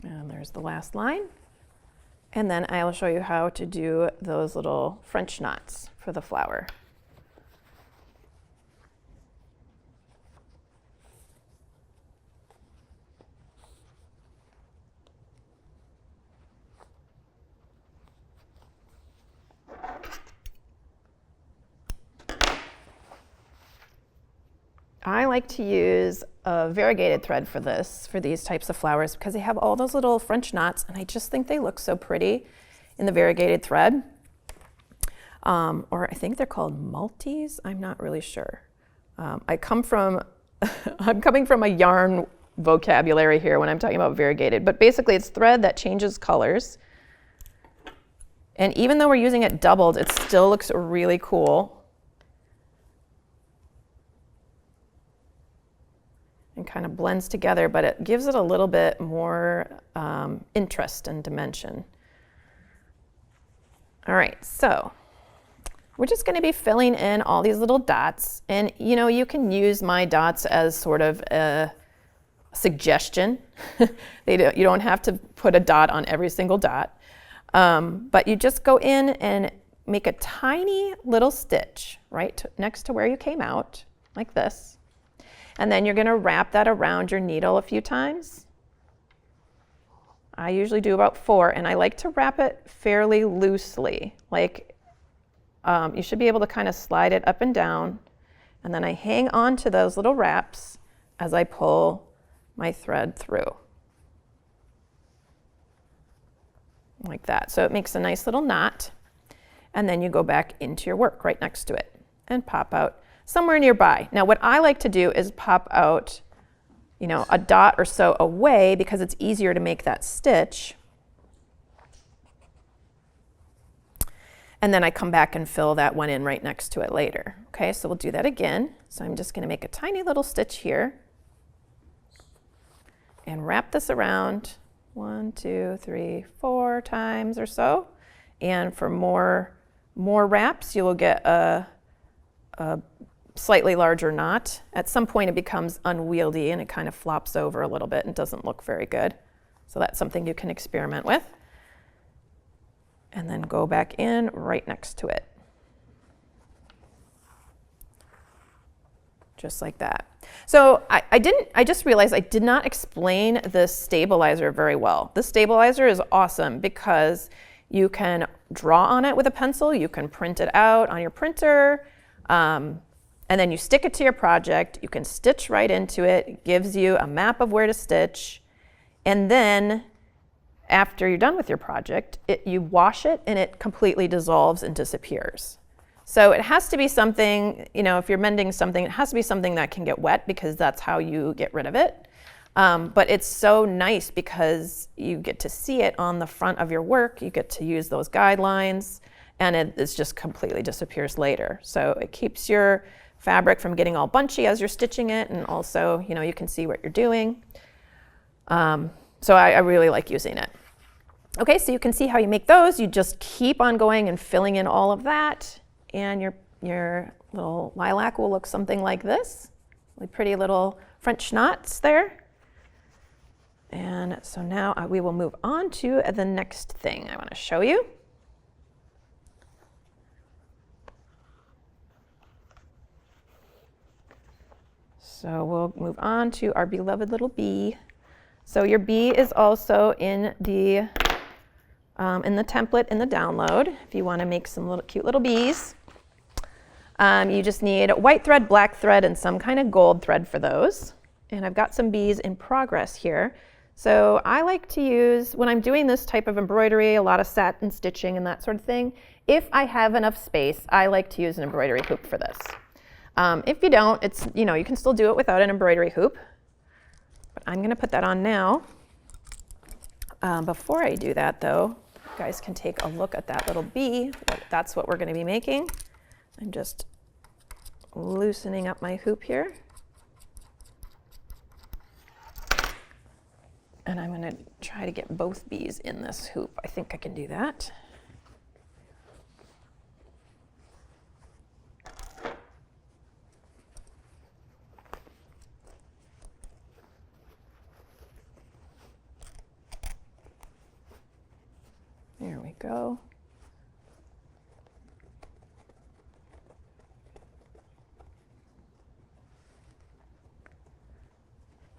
And there's the last line. And then I'll show you how to do those little French knots for the flower. I like to use a variegated thread for these types of flowers because they have all those little French knots, and I just think they look so pretty in the variegated thread. Or I think they're called multis, I'm not really sure. I'm coming from a yarn vocabulary here when I'm talking about variegated, but basically it's thread that changes colors. And even though we're using it doubled, it still looks really cool. And kind of blends together, but it gives it a little bit more interest and dimension. All right, so we're just going to be filling in all these little dots, and you know, you can use my dots as sort of a suggestion. You don't have to put a dot on every single dot, but you just go in and make a tiny little stitch right next to where you came out, like this. And then you're going to wrap that around your needle a few times. I usually do about 4, and I like to wrap it fairly loosely. Like you should be able to kind of slide it up and down, and then I hang on to those little wraps as I pull my thread through. Like that. So it makes a nice little knot, and then you go back into your work right next to it and pop out somewhere nearby. Now what I like to do is pop out, you know, a dot or so away because it's easier to make that stitch. And then I come back and fill that one in right next to it later. Okay, so we'll do that again. So I'm just going to make a tiny little stitch here and wrap this around 1, 2, 3, 4 times or so. And for more wraps, you will get a slightly larger knot. At some point it becomes unwieldy and it kind of flops over a little bit and doesn't look very good. So that's something you can experiment with. And then go back in right next to it. Just like that. So I just realized I did not explain this stabilizer very well. This stabilizer is awesome because you can draw on it with a pencil, you can print it out on your printer, and then you stick it to your project. You can stitch right into it. It gives you a map of where to stitch. And then after you're done with your project, you wash it and it completely dissolves and disappears. So it has to be something, you know, if you're mending something, it has to be something that can get wet because that's how you get rid of it. But it's so nice because you get to see it on the front of your work. You get to use those guidelines, and it just completely disappears later. So it keeps your fabric from getting all bunchy as you're stitching it, and also, you know, you can see what you're doing. So I really like using it. Okay, so you can see how you make those. You just keep on going and filling in all of that, and your little lilac will look something like this. Really pretty little French knots there. And so now we will move on to the next thing I want to show you. So we'll move on to our beloved little bee. So your bee is also in the template in the download if you want to make some little cute little bees. You just need white thread, black thread, and some kind of gold thread for those. And I've got some bees in progress here. So I like to use, when I'm doing this type of embroidery, a lot of satin stitching and that sort of thing, if I have enough space, I like to use an embroidery hoop for this. If you don't, it's, you know, you can still do it without an embroidery hoop. But I'm going to put that on now. Before I do that, though, you guys can take a look at that little bee. That's what we're going to be making. I'm just loosening up my hoop here. And I'm going to try to get both bees in this hoop. I think I can do that. There we go.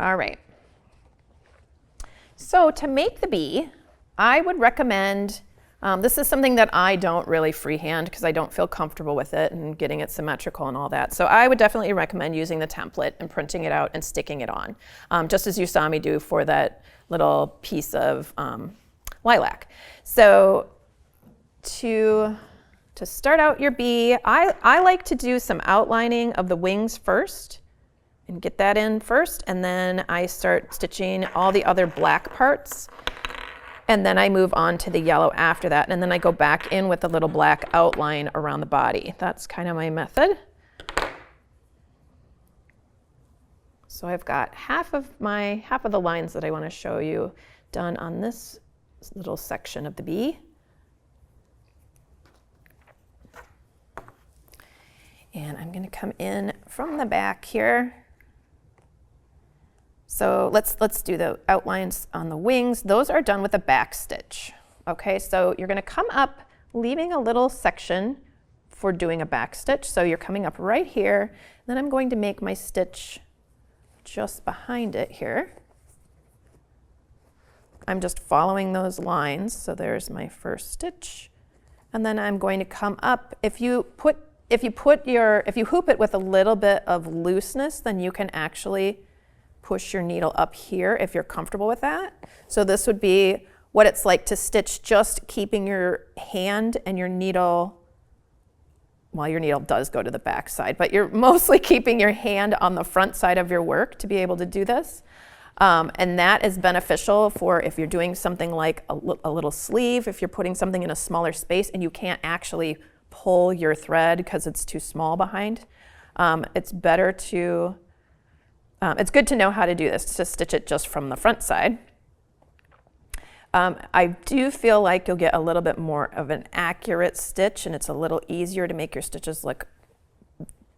All right. So to make the bee, I would recommend, this is something that I don't really freehand because I don't feel comfortable with it and getting it symmetrical and all that. So I would definitely recommend using the template and printing it out and sticking it on, just as you saw me do for that little piece of lilac. So to start out your bee, I like to do some outlining of the wings first and get that in first, and then I start stitching all the other black parts, and then I move on to the yellow after that, and then I go back in with a little black outline around the body. That's kind of my method. So I've got half of the lines that I want to show you done on this little section of the bee. And I'm going to come in from the back here. So let's do the outlines on the wings. Those are done with a back stitch. Okay, so you're going to come up, leaving a little section for doing a back stitch. So you're coming up right here. Then I'm going to make my stitch just behind it here. I'm just following those lines. So there's my first stitch. And then I'm going to come up. If you hoop it with a little bit of looseness, then you can actually push your needle up here if you're comfortable with that. So this would be what it's like to stitch just keeping your hand and your needle, well, your needle does go to the back side, but you're mostly keeping your hand on the front side of your work to be able to do this. And that is beneficial for if you're doing something like a little sleeve, if you're putting something in a smaller space and you can't actually pull your thread because it's too small behind. It's better to, it's good to know how to do this, to stitch it just from the front side. I do feel like you'll get a little bit more of an accurate stitch, and it's a little easier to make your stitches look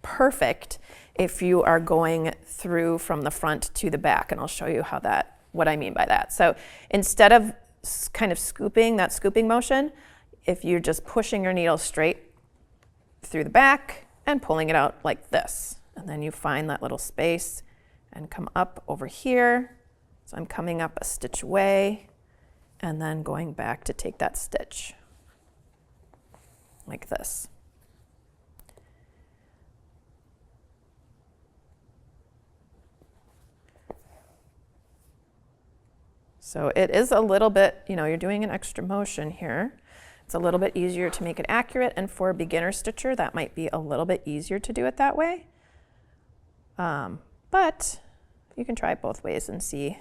perfect if you are going through from the front to the back, and I'll show you what I mean by that. So instead of kind of scooping, that scooping motion, if you're just pushing your needle straight through the back and pulling it out like this, and then you find that little space and come up over here. So I'm coming up a stitch away and then going back to take that stitch like this. So it is a little bit, you're doing an extra motion here. It's a little bit easier to make it accurate, and for a beginner stitcher, that might be a little bit easier to do it that way. But you can try it both ways and see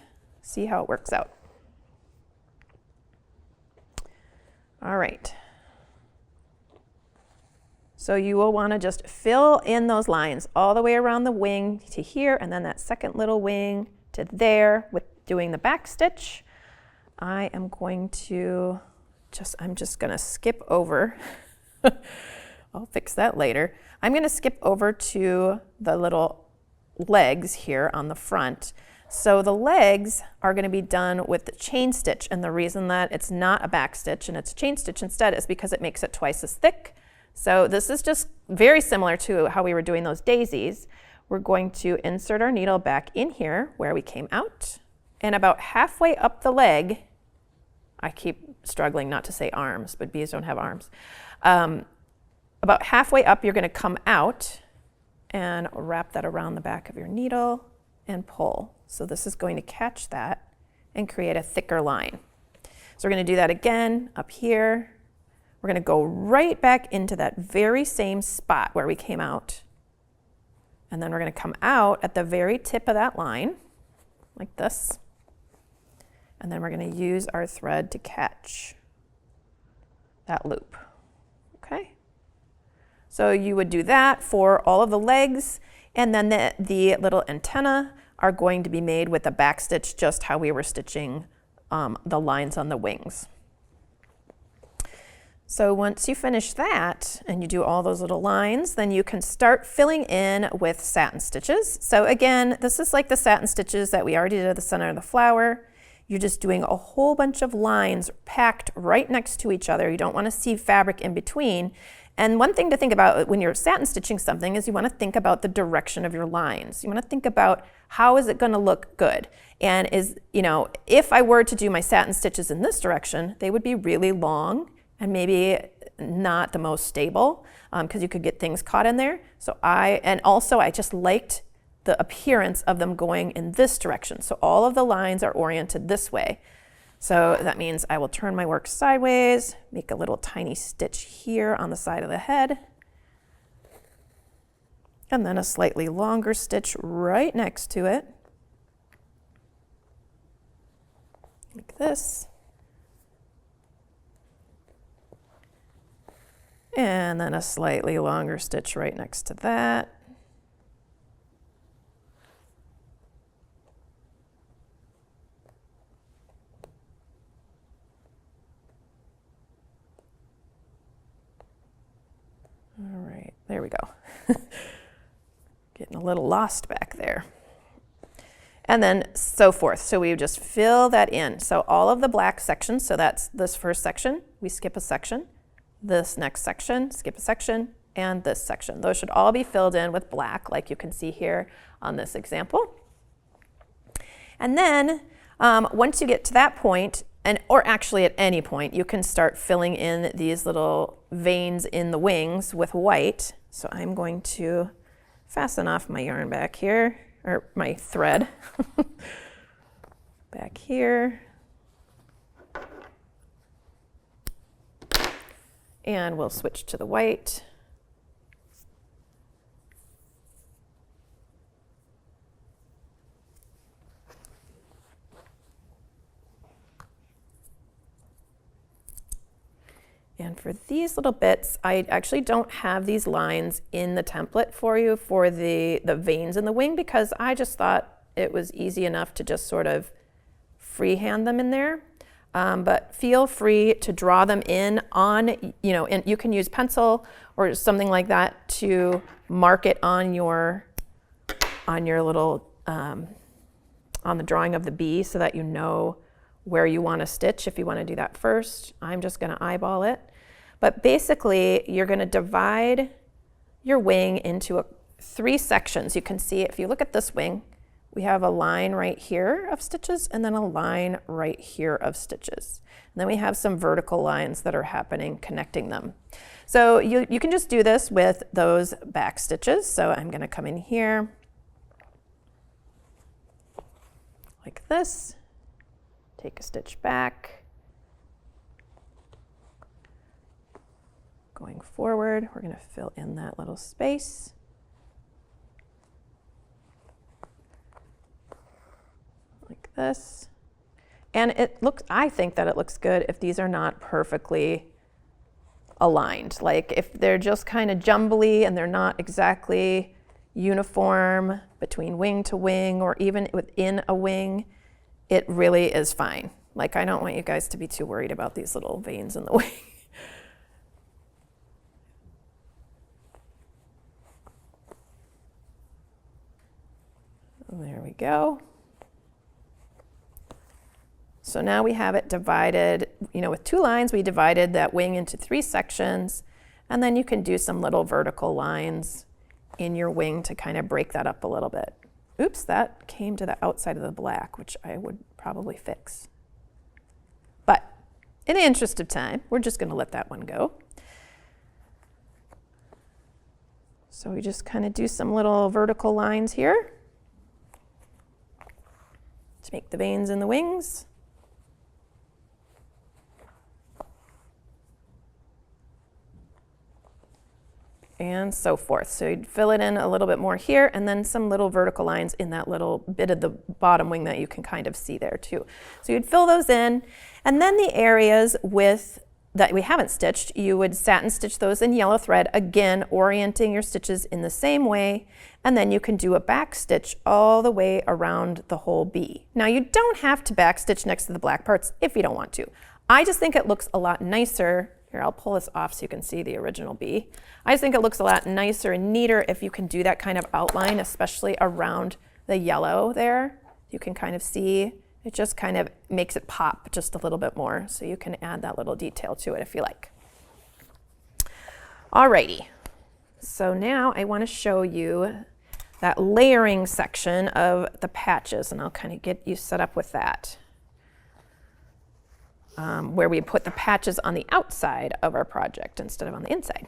how it works out. All right. So you will want to just fill in those lines all the way around the wing to here, and then that second little wing to there with doing the back stitch. I am going to I'm just going to skip over. I'll fix that later. I'm going to skip over to the little legs here on the front. So the legs are going to be done with the chain stitch, and the reason that it's not a back stitch and it's a chain stitch instead is because it makes it twice as thick. So this is just very similar to how we were doing those daisies. We're going to insert our needle back in here where we came out, and about halfway up the leg, I keep struggling not to say arms, but bees don't have arms. About halfway up, you're going to come out and wrap that around the back of your needle and pull. So this is going to catch that and create a thicker line. So we're going to do that again up here. We're going to go right back into that very same spot where we came out. And then we're going to come out at the very tip of that line, like this. And then we're going to use our thread to catch that loop. Okay? So you would do that for all of the legs, and then the little antenna are going to be made with a back stitch, just how we were stitching the lines on the wings. So once you finish that and you do all those little lines, then you can start filling in with satin stitches. So again, this is like the satin stitches that we already did at the center of the flower. You're just doing a whole bunch of lines packed right next to each other. You don't want to see fabric in between. And one thing to think about when you're satin stitching something is you want to think about the direction of your lines. You want to think about how is it going to look good. And if I were to do my satin stitches in this direction, they would be really long and maybe not the most stable because you could get things caught in there. I just liked the appearance of them going in this direction. So all of the lines are oriented this way. So that means I will turn my work sideways, make a little tiny stitch here on the side of the head, and then a slightly longer stitch right next to it, like this. And then a slightly longer stitch right next to that. All right, there we go. Getting a little lost back there. And then so forth. So we just fill that in. So all of the black sections, so that's this first section, we skip a section. This next section, skip a section, and this section. Those should all be filled in with black, like you can see here on this example. And then once you get to that point, or actually at any point, you can start filling in these little veins in the wings with white. So I'm going to fasten off my yarn back here, or my thread back here. And we'll switch to the white. And for these little bits, I actually don't have these lines in the template for you for the veins in the wing because I just thought it was easy enough to just sort of freehand them in there. But feel free to draw them in on, and you can use pencil or something like that to mark it on your little, on the drawing of the bee so that you know where you want to stitch if you want to do that first. I'm just going to eyeball it. But basically, you're going to divide your wing into 3 sections. You can see if you look at this wing, we have a line right here of stitches and then a line right here of stitches. And then we have some vertical lines that are happening connecting them. So you can just do this with those back stitches. So I'm going to come in here like this, take a stitch back, forward. We're going to fill in that little space. Like this. And I think that it looks good if these are not perfectly aligned. Like if they're just kind of jumbly and they're not exactly uniform between wing to wing or even within a wing, it really is fine. Like I don't want you guys to be too worried about these little veins in the wing. There we go. So now we have it divided, with 2 lines, we divided that wing into 3 sections, and then you can do some little vertical lines in your wing to kind of break that up a little bit. Oops, that came to the outside of the black, which I would probably fix. But in the interest of time, we're just going to let that one go. So we just kind of do some little vertical lines here to make the veins in the wings. And so forth. So you'd fill it in a little bit more here and then some little vertical lines in that little bit of the bottom wing that you can kind of see there too. So you'd fill those in, and then the areas that we haven't stitched, you would satin stitch those in yellow thread, again orienting your stitches in the same way, and then you can do a back stitch all the way around the whole bee. Now you don't have to back stitch next to the black parts if you don't want to. I just think it looks a lot nicer. Here, I'll pull this off so you can see the original bee. I just think it looks a lot nicer and neater if you can do that kind of outline, especially around the yellow there. You can kind of see, it just kind of makes it pop just a little bit more, so you can add that little detail to it if you like. Alrighty, so now I want to show you that layering section of the patches, and I'll kind of get you set up with that. Where we put the patches on the outside of our project instead of on the inside.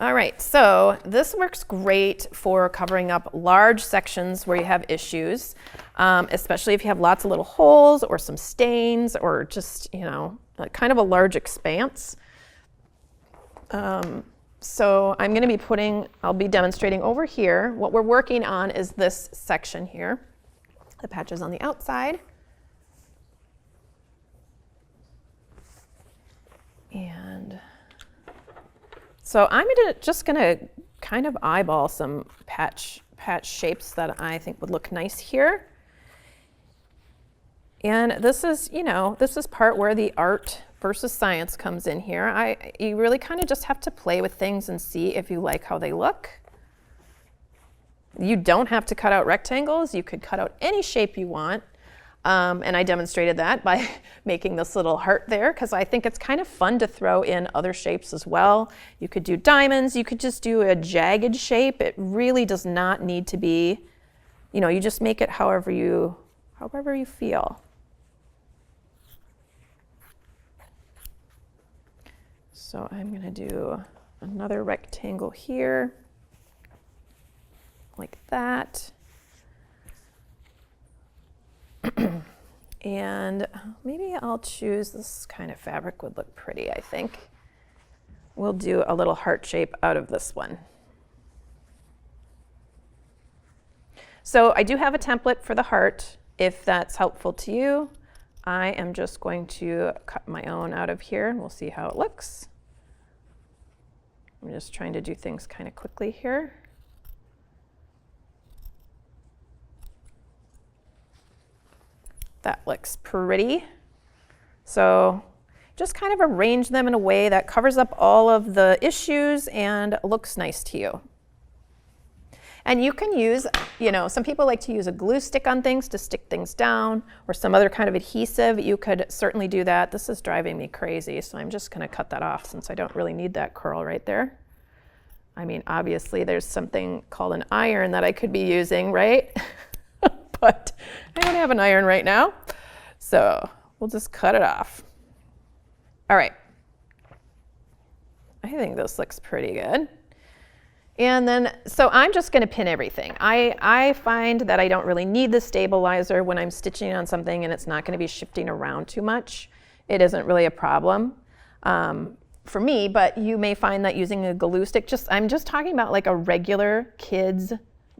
All right, so this works great for covering up large sections where you have issues, especially if you have lots of little holes or some stains or just, kind of a large expanse. So I'm going to be I'll be demonstrating over here. What we're working on is this section here, the patches on the outside. And so I'm just going to kind of eyeball some patch shapes that I think would look nice here. And this is, this is part where the art versus science comes in here. You really kind of just have to play with things and see if you like how they look. You don't have to cut out rectangles. You could cut out any shape you want. And I demonstrated that by making this little heart there, because I think it's kind of fun to throw in other shapes as well. You could do diamonds. You could just do a jagged shape. It really does not need to be, you just make it however you feel. So I'm going to do another rectangle here, like that. And maybe I'll choose this kind of fabric would look pretty, I think. We'll do a little heart shape out of this one. So I do have a template for the heart, if that's helpful to you. I am just going to cut my own out of here and we'll see how it looks. I'm just trying to do things kind of quickly here. That looks pretty. So just kind of arrange them in a way that covers up all of the issues and looks nice to you. And you can use, some people like to use a glue stick on things to stick things down, or some other kind of adhesive. You could certainly do that. This is driving me crazy, so I'm just going to cut that off since I don't really need that curl right there. I mean, obviously there's something called an iron that I could be using, right? But I don't have an iron right now, so we'll just cut it off. All right. I think this looks pretty good. And then, so I'm just going to pin everything. I find that I don't really need the stabilizer when I'm stitching on something and it's not going to be shifting around too much. It isn't really a problem for me, but you may find that using a glue stick, I'm just talking about like a regular kid's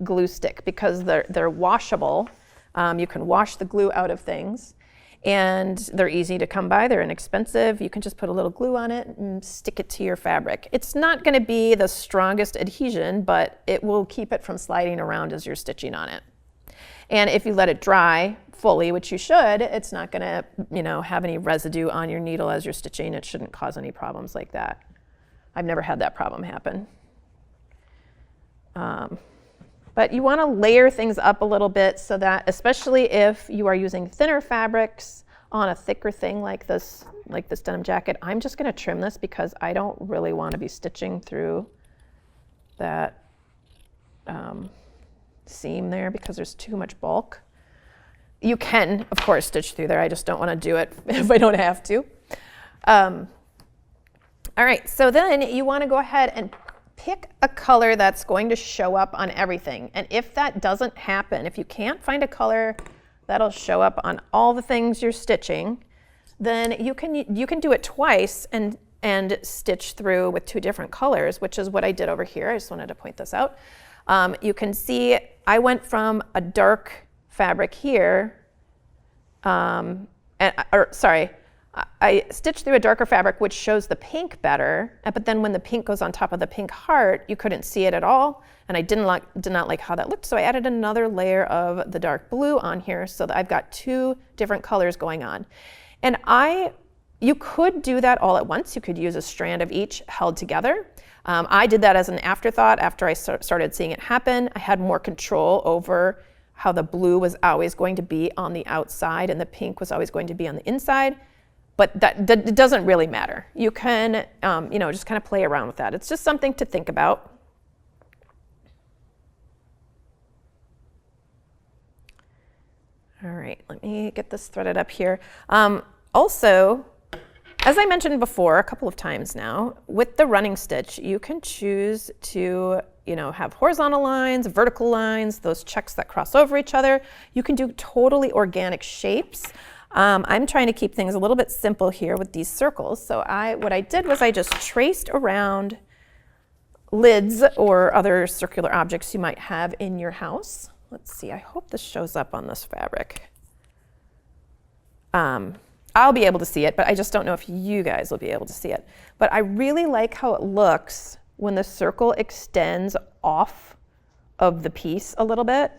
glue stick, because they're washable. You can wash the glue out of things. And they're easy to come by, they're inexpensive. You can just put a little glue on it and stick it to your fabric. It's not going to be the strongest adhesion, but it will keep it from sliding around as you're stitching on it. And if you let it dry fully, which you should, it's not going to, have any residue on your needle as you're stitching. It shouldn't cause any problems like that. I've never had that problem happen. But you want to layer things up a little bit so that, especially if you are using thinner fabrics on a thicker thing like this denim jacket, I'm just going to trim this because I don't really want to be stitching through that seam there because there's too much bulk. You can, of course, stitch through there. I just don't want to do it if I don't have to. All right, so then you want to go ahead and pick a color that's going to show up on everything. And if that doesn't happen, if you can't find a color that'll show up on all the things you're stitching, then you can do it twice and stitch through with 2 different colors, which is what I did over here. I just wanted to point this out. You can see I went from a dark fabric here, I stitched through a darker fabric, which shows the pink better, but then when the pink goes on top of the pink heart, you couldn't see it at all, and I did not like how that looked, so I added another layer of the dark blue on here so that I've got 2 different colors going on. And you could do that all at once. You could use a strand of each held together. I did that as an afterthought after I started seeing it happen. I had more control over how the blue was always going to be on the outside and the pink was always going to be on the inside. But that doesn't really matter. You can, just kind of play around with that. It's just something to think about. All right, let me get this threaded up here. Also, as I mentioned before a couple of times now, with the running stitch, you can choose to have horizontal lines, vertical lines, those checks that cross over each other. You can do totally organic shapes. I'm trying to keep things a little bit simple here with these circles. So what I did was I just traced around lids or other circular objects you might have in your house. Let's see, I hope this shows up on this fabric. I'll be able to see it, but I just don't know if you guys will be able to see it. But I really like how it looks when the circle extends off of the piece a little bit.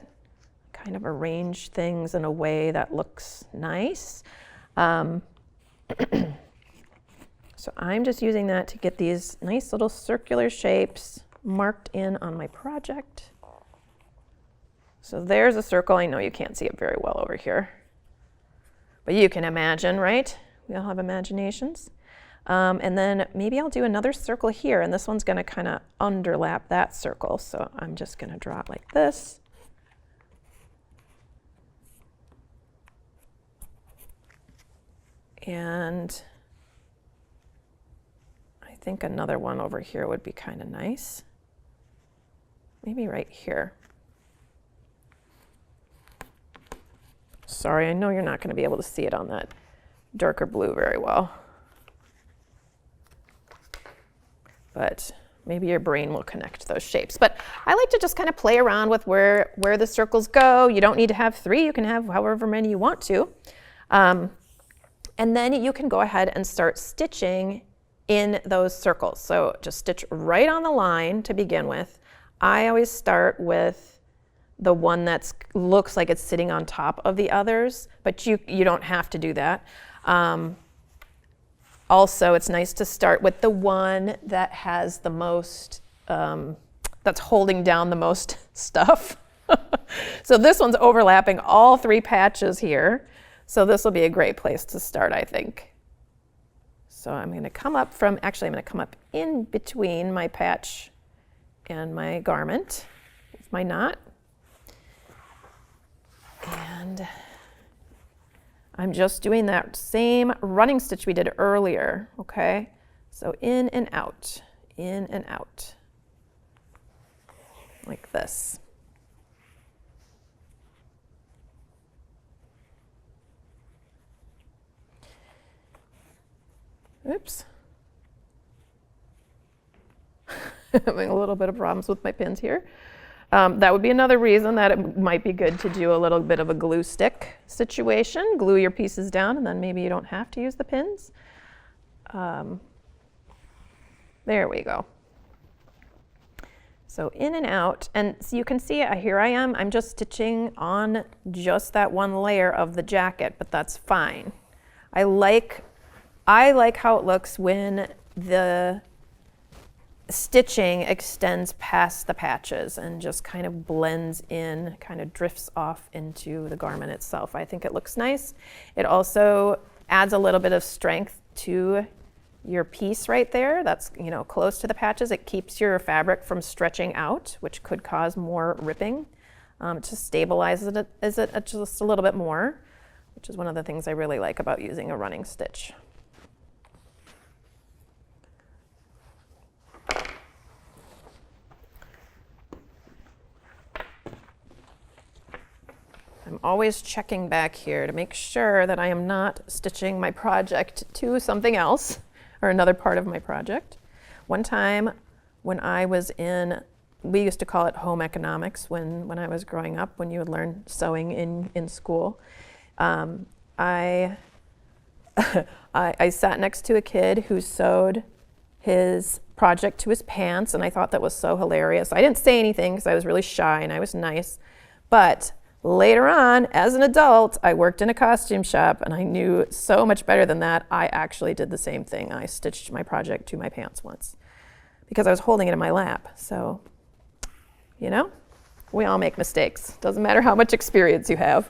Kind of arrange things in a way that looks nice. So I'm just using that to get these nice little circular shapes marked in on my project. So there's a circle. I know you can't see it very well over here, but you can imagine, right? We all have imaginations. And then maybe I'll do another circle here, and this one's going to kind of underlap that circle. So I'm just going to draw it like this. And I think another one over here would be kind of nice. Maybe right here. Sorry, I know you're not going to be able to see it on that darker blue very well. But maybe your brain will connect those shapes. But I like to just kind of play around with where the circles go. You don't need to have 3. You can have however many you want to. And then you can go ahead and start stitching in those circles. So just stitch right on the line to begin with. I always start with the one that looks like it's sitting on top of the others, but you don't have to do that. Also, it's nice to start with the one that has the most, that's holding down the most stuff. So this one's overlapping all 3 patches here. So this will be a great place to start, I think. So I'm going to come up I'm going to come up in between my patch and my garment with my knot. And I'm just doing that same running stitch we did earlier, okay? So in and out, in and out. like this. Oops. Having a little bit of problems with my pins here. That would be another reason that it might be good to do a little bit of a glue stick situation. Glue your pieces down and then maybe you don't have to use the pins. There we go. So in and out, and so you can see here I am, I'm just stitching on just that one layer of the jacket, but that's fine. I like how it looks when the stitching extends past the patches and just kind of blends in, kind of drifts off into the garment itself. I think it looks nice. It also adds a little bit of strength to your piece right there. That's, you know, close to the patches. It keeps your fabric from stretching out, which could cause more ripping. It just stabilizes it just a little bit more, which is one of the things I really like about using a running stitch. I'm always checking back here to make sure that I am not stitching my project to something else or another part of my project. One time when I was we used to call it home economics when I was growing up, when you would learn sewing in school. I sat next to a kid who sewed his project to his pants, and I thought that was so hilarious. I didn't say anything because I was really shy and I was nice, but later on, as an adult, I worked in a costume shop and I knew so much better than that. I actually did the same thing. I stitched my project to my pants once because I was holding it in my lap. So, you know, we all make mistakes. Doesn't matter how much experience you have.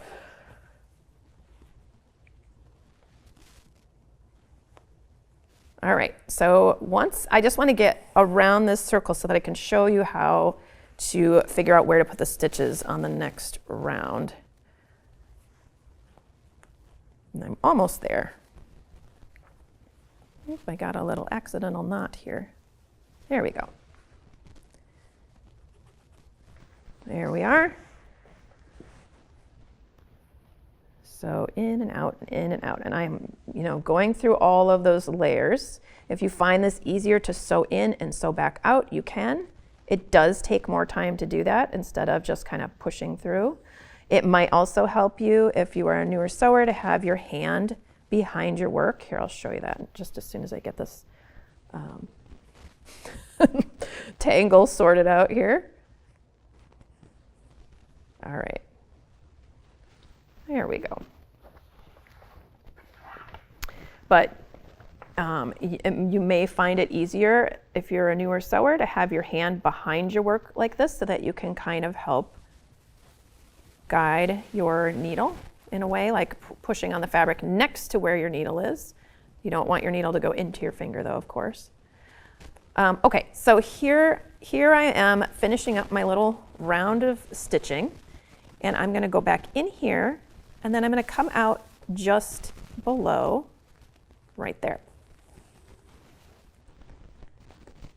All right, so I just want to get around this circle so that I can show you how to figure out where to put the stitches on the next round. And I'm almost there. Oop, I got a little accidental knot here. There we go. There we are. So in and out, in and out. And I'm, you know, going through all of those layers. If you find this easier to sew in and sew back out, you can. It does take more time to do that instead of just kind of pushing through. It might also help you if you are a newer sewer to have your hand behind your work. Here, I'll show you that just as soon as I get this tangle sorted out here. All right, there we go. But you may find it easier if you're a newer sewer to have your hand behind your work like this so that you can kind of help guide your needle in a way, like pushing on the fabric next to where your needle is. You don't want your needle to go into your finger though, of course. Okay, so here I am finishing up my little round of stitching, and I'm gonna go back in here, and then I'm gonna come out just below right there.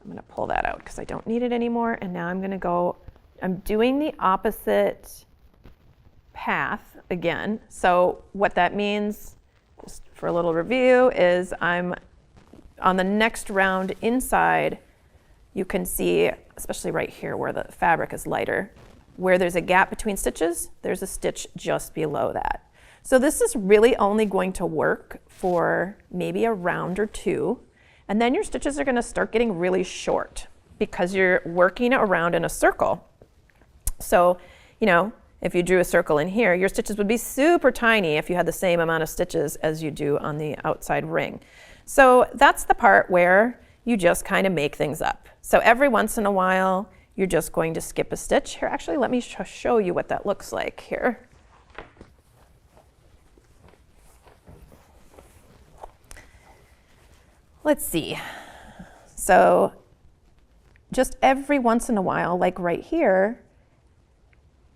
I'm gonna pull that out because I don't need it anymore. And now I'm doing the opposite path again. So what that means, just for a little review, is I'm on the next round inside, you can see, especially right here where the fabric is lighter, where there's a gap between stitches, there's a stitch just below that. So this is really only going to work for maybe a round or two. And then your stitches are going to start getting really short because you're working around in a circle. So, you know, if you drew a circle in here, your stitches would be super tiny if you had the same amount of stitches as you do on the outside ring. So that's the part where you just kind of make things up. So every once in a while, you're just going to skip a stitch. Here, actually, let me show you what that looks like here. Let's see. So just every once in a while, like right here,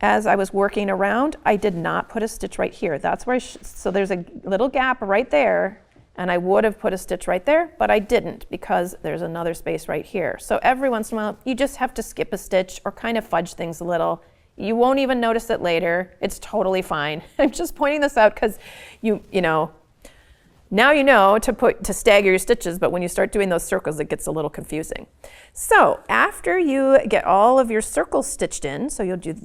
as I was working around, I did not put a stitch right here. That's where so there's a little gap right there, And I would have put a stitch right there, but I didn't because there's another space right here. So every once in a while, you just have to skip a stitch or kind of fudge things a little. You won't even notice it later. It's totally fine. I'm just pointing this out because you know, now you know to stagger your stitches, but when you start doing those circles, it gets a little confusing. So after you get all of your circles stitched in, so you'll do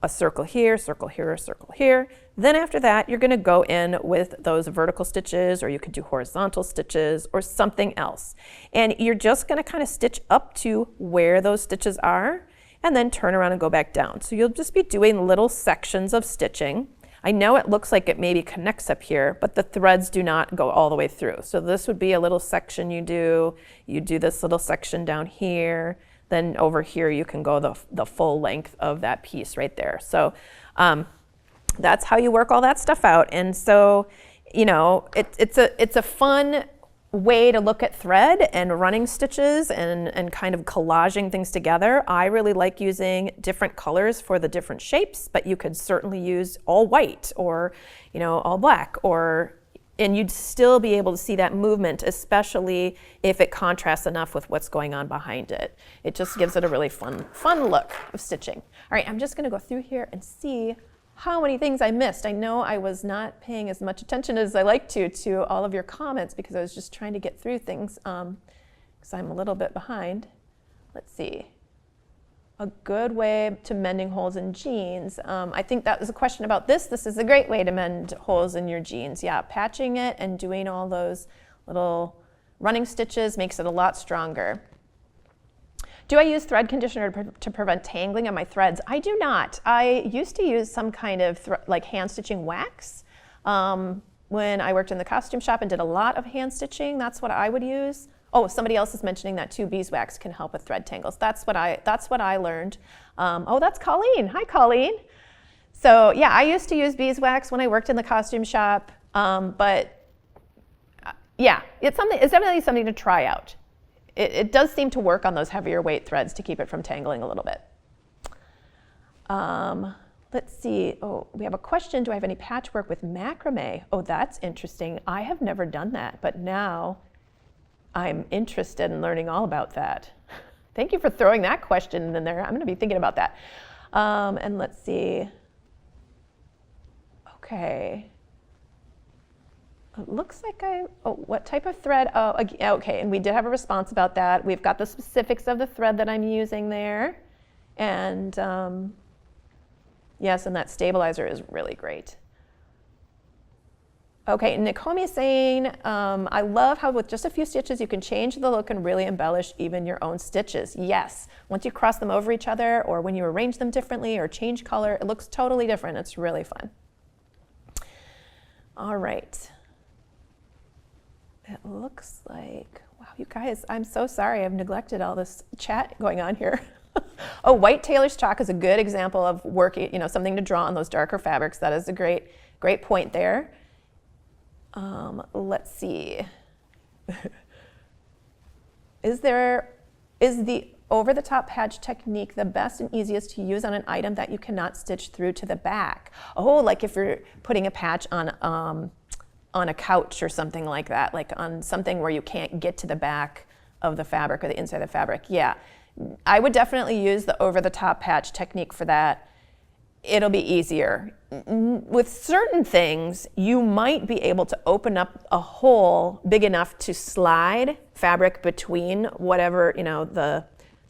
a circle here, a circle here, a circle here. Then after that, you're gonna go in with those vertical stitches, or you could do horizontal stitches or something else. And you're just gonna kind of stitch up to where those stitches are and then turn around and go back down. So you'll just be doing little sections of stitching. I know it looks like it maybe connects up here, but the threads do not go all the way through. So this would be a little section you do this little section down here, then over here you can go the full length of that piece right there. So that's how you work all that stuff out. And so, you know, it's a fun way to look at thread and running stitches and kind of collaging things together. I really like using different colors for the different shapes, but you could certainly use all white or, you know, all black, and you'd still be able to see that movement, especially if it contrasts enough with what's going on behind it. It just gives it a really fun look of stitching. All right, I'm just gonna go through here and see how many things I missed. I know I was not paying as much attention as I like to all of your comments because I was just trying to get through things because I'm a little bit behind. Let's see. A good way to mending holes in jeans. I think that was a question about this. This is a great way to mend holes in your jeans. Yeah, patching it and doing all those little running stitches makes it a lot stronger. Do I use thread conditioner to prevent tangling on my threads? I do not. I used to use some kind of like hand stitching wax. When I worked in the costume shop and did a lot of hand stitching, that's what I would use. Oh, somebody else is mentioning that too. Beeswax can help with thread tangles. That's what I learned. Oh, that's Colleen. Hi, Colleen. So yeah, I used to use beeswax when I worked in the costume shop. But yeah, it's definitely something to try out. It does seem to work on those heavier weight threads to keep it from tangling a little bit. Let's see. Oh, we have a question. Do I have any patchwork with macrame? Oh, that's interesting. I have never done that, but now I'm interested in learning all about that. Thank you for throwing that question in there. I'm going to be thinking about that. And let's see. Okay. It looks like what type of thread? Oh, okay, and we did have a response about that. We've got the specifics of the thread that I'm using there. And yes, and that stabilizer is really great. Okay, Nakomi is saying, I love how with just a few stitches you can change the look and really embellish even your own stitches. Yes, once you cross them over each other or when you arrange them differently or change color, it looks totally different. It's really fun. All right. It looks like, wow, you guys, I'm so sorry I've neglected all this chat going on here. Oh, white tailor's chalk is a good example of working, you know, something to draw on those darker fabrics. That is a great point there. Let's see. Is the over-the-top patch technique the best and easiest to use on an item that you cannot stitch through to the back? Oh, like if you're putting a patch on a couch or something like that, like on something where you can't get to the back of the fabric or the inside of the fabric. Yeah, I would definitely use the over-the-top patch technique for that. It'll be easier. With certain things, you might be able to open up a hole big enough to slide fabric between whatever, you know, the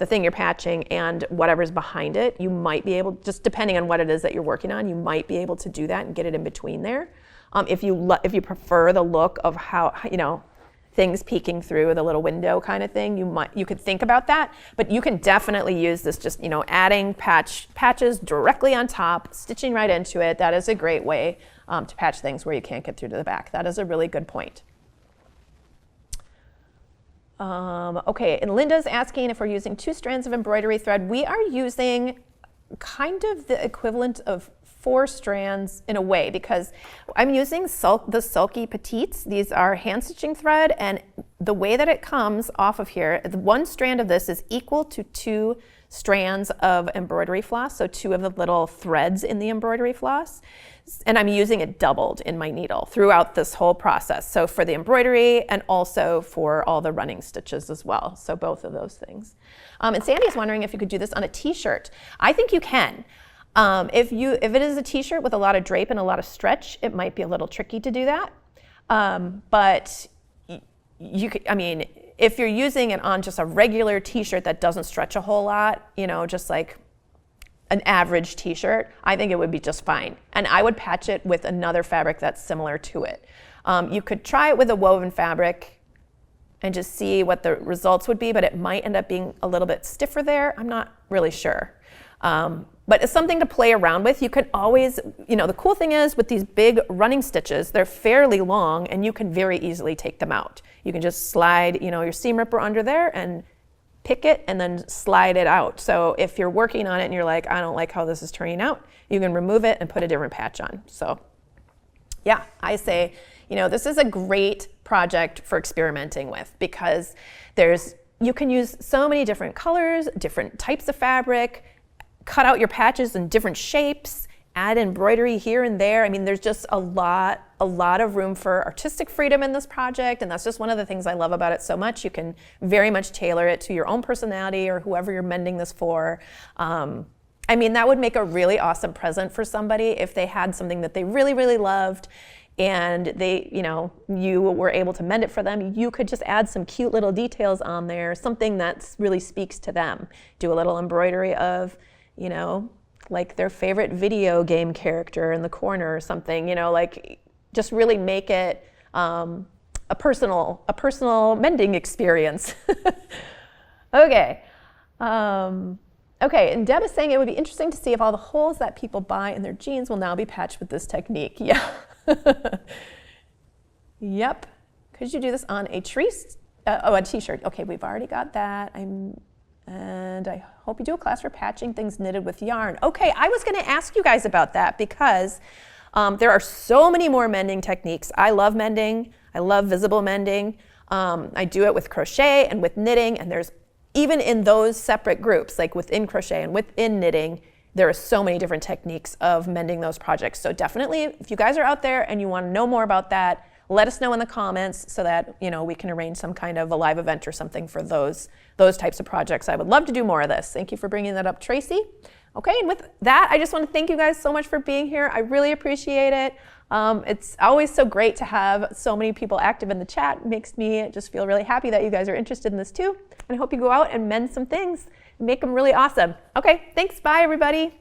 thing you're patching and whatever's behind it. You might be able, just depending on what it is that you're working on, you might be able to do that and get it in between there. If you prefer the look of how, you know, things peeking through the little window kind of thing, you could think about that. But you can definitely use this, just, you know, adding patches directly on top, stitching right into it. That is a great way to patch things where you can't get through to the back. That is a really good point. Okay, and Linda's asking if we're using 2 strands of embroidery thread. We are using kind of the equivalent of 4 strands in a way, because I'm using the Sulky Petites. These are hand stitching thread, and the way that it comes off of here, one strand of this is equal to 2 strands of embroidery floss, so 2 of the little threads in the embroidery floss. And I'm using it doubled in my needle throughout this whole process. So for the embroidery and also for all the running stitches as well. So both of those things. And Sandy is wondering if you could do this on a t-shirt. I think you can. If it is a t-shirt with a lot of drape and a lot of stretch, it might be a little tricky to do that. But you could, I mean, if you're using it on just a regular t-shirt that doesn't stretch a whole lot, you know, just like an average t-shirt, I think it would be just fine. And I would patch it with another fabric that's similar to it. You could try it with a woven fabric and just see what the results would be, but it might end up being a little bit stiffer there. I'm not really sure. But it's something to play around with. You can always, you know, the cool thing is with these big running stitches, they're fairly long and you can very easily take them out. You can just slide, you know, your seam ripper under there and pick it and then slide it out. So if you're working on it and you're like, I don't like how this is turning out, you can remove it and put a different patch on. So yeah, I say, you know, this is a great project for experimenting with because you can use so many different colors, different types of fabric, cut out your patches in different shapes, add embroidery here and there. I mean, there's just a lot of room for artistic freedom in this project, and that's just one of the things I love about it so much. You can very much tailor it to your own personality or whoever you're mending this for. I mean, that would make a really awesome present for somebody if they had something that they really, really loved and they, you know, you were able to mend it for them. You could just add some cute little details on there, something that really speaks to them. Do a little embroidery of, you know, like their favorite video game character in the corner or something, you know, like just really make it a personal mending experience. Okay. Okay, and Deb is saying it would be interesting to see if all the holes that people buy in their jeans will now be patched with this technique. Yeah. Yep. Could you do this on a a t-shirt? Okay, we've already got that. And I hope you do a class for patching things knitted with yarn. Okay, I was going to ask you guys about that because there are so many more mending techniques. I love mending. I love visible mending. I do it with crochet and with knitting, and there's even in those separate groups, like within crochet and within knitting, there are so many different techniques of mending those projects. So definitely, if you guys are out there and you want to know more about that, let us know in the comments so that, you know, we can arrange some kind of a live event or something for those types of projects. I would love to do more of this. Thank you for bringing that up, Tracy. Okay, and with that, I just want to thank you guys so much for being here. I really appreciate it. It's always so great to have so many people active in the chat. It makes me just feel really happy that you guys are interested in this too. And I hope you go out and mend some things and make them really awesome. Okay, thanks. Bye, everybody.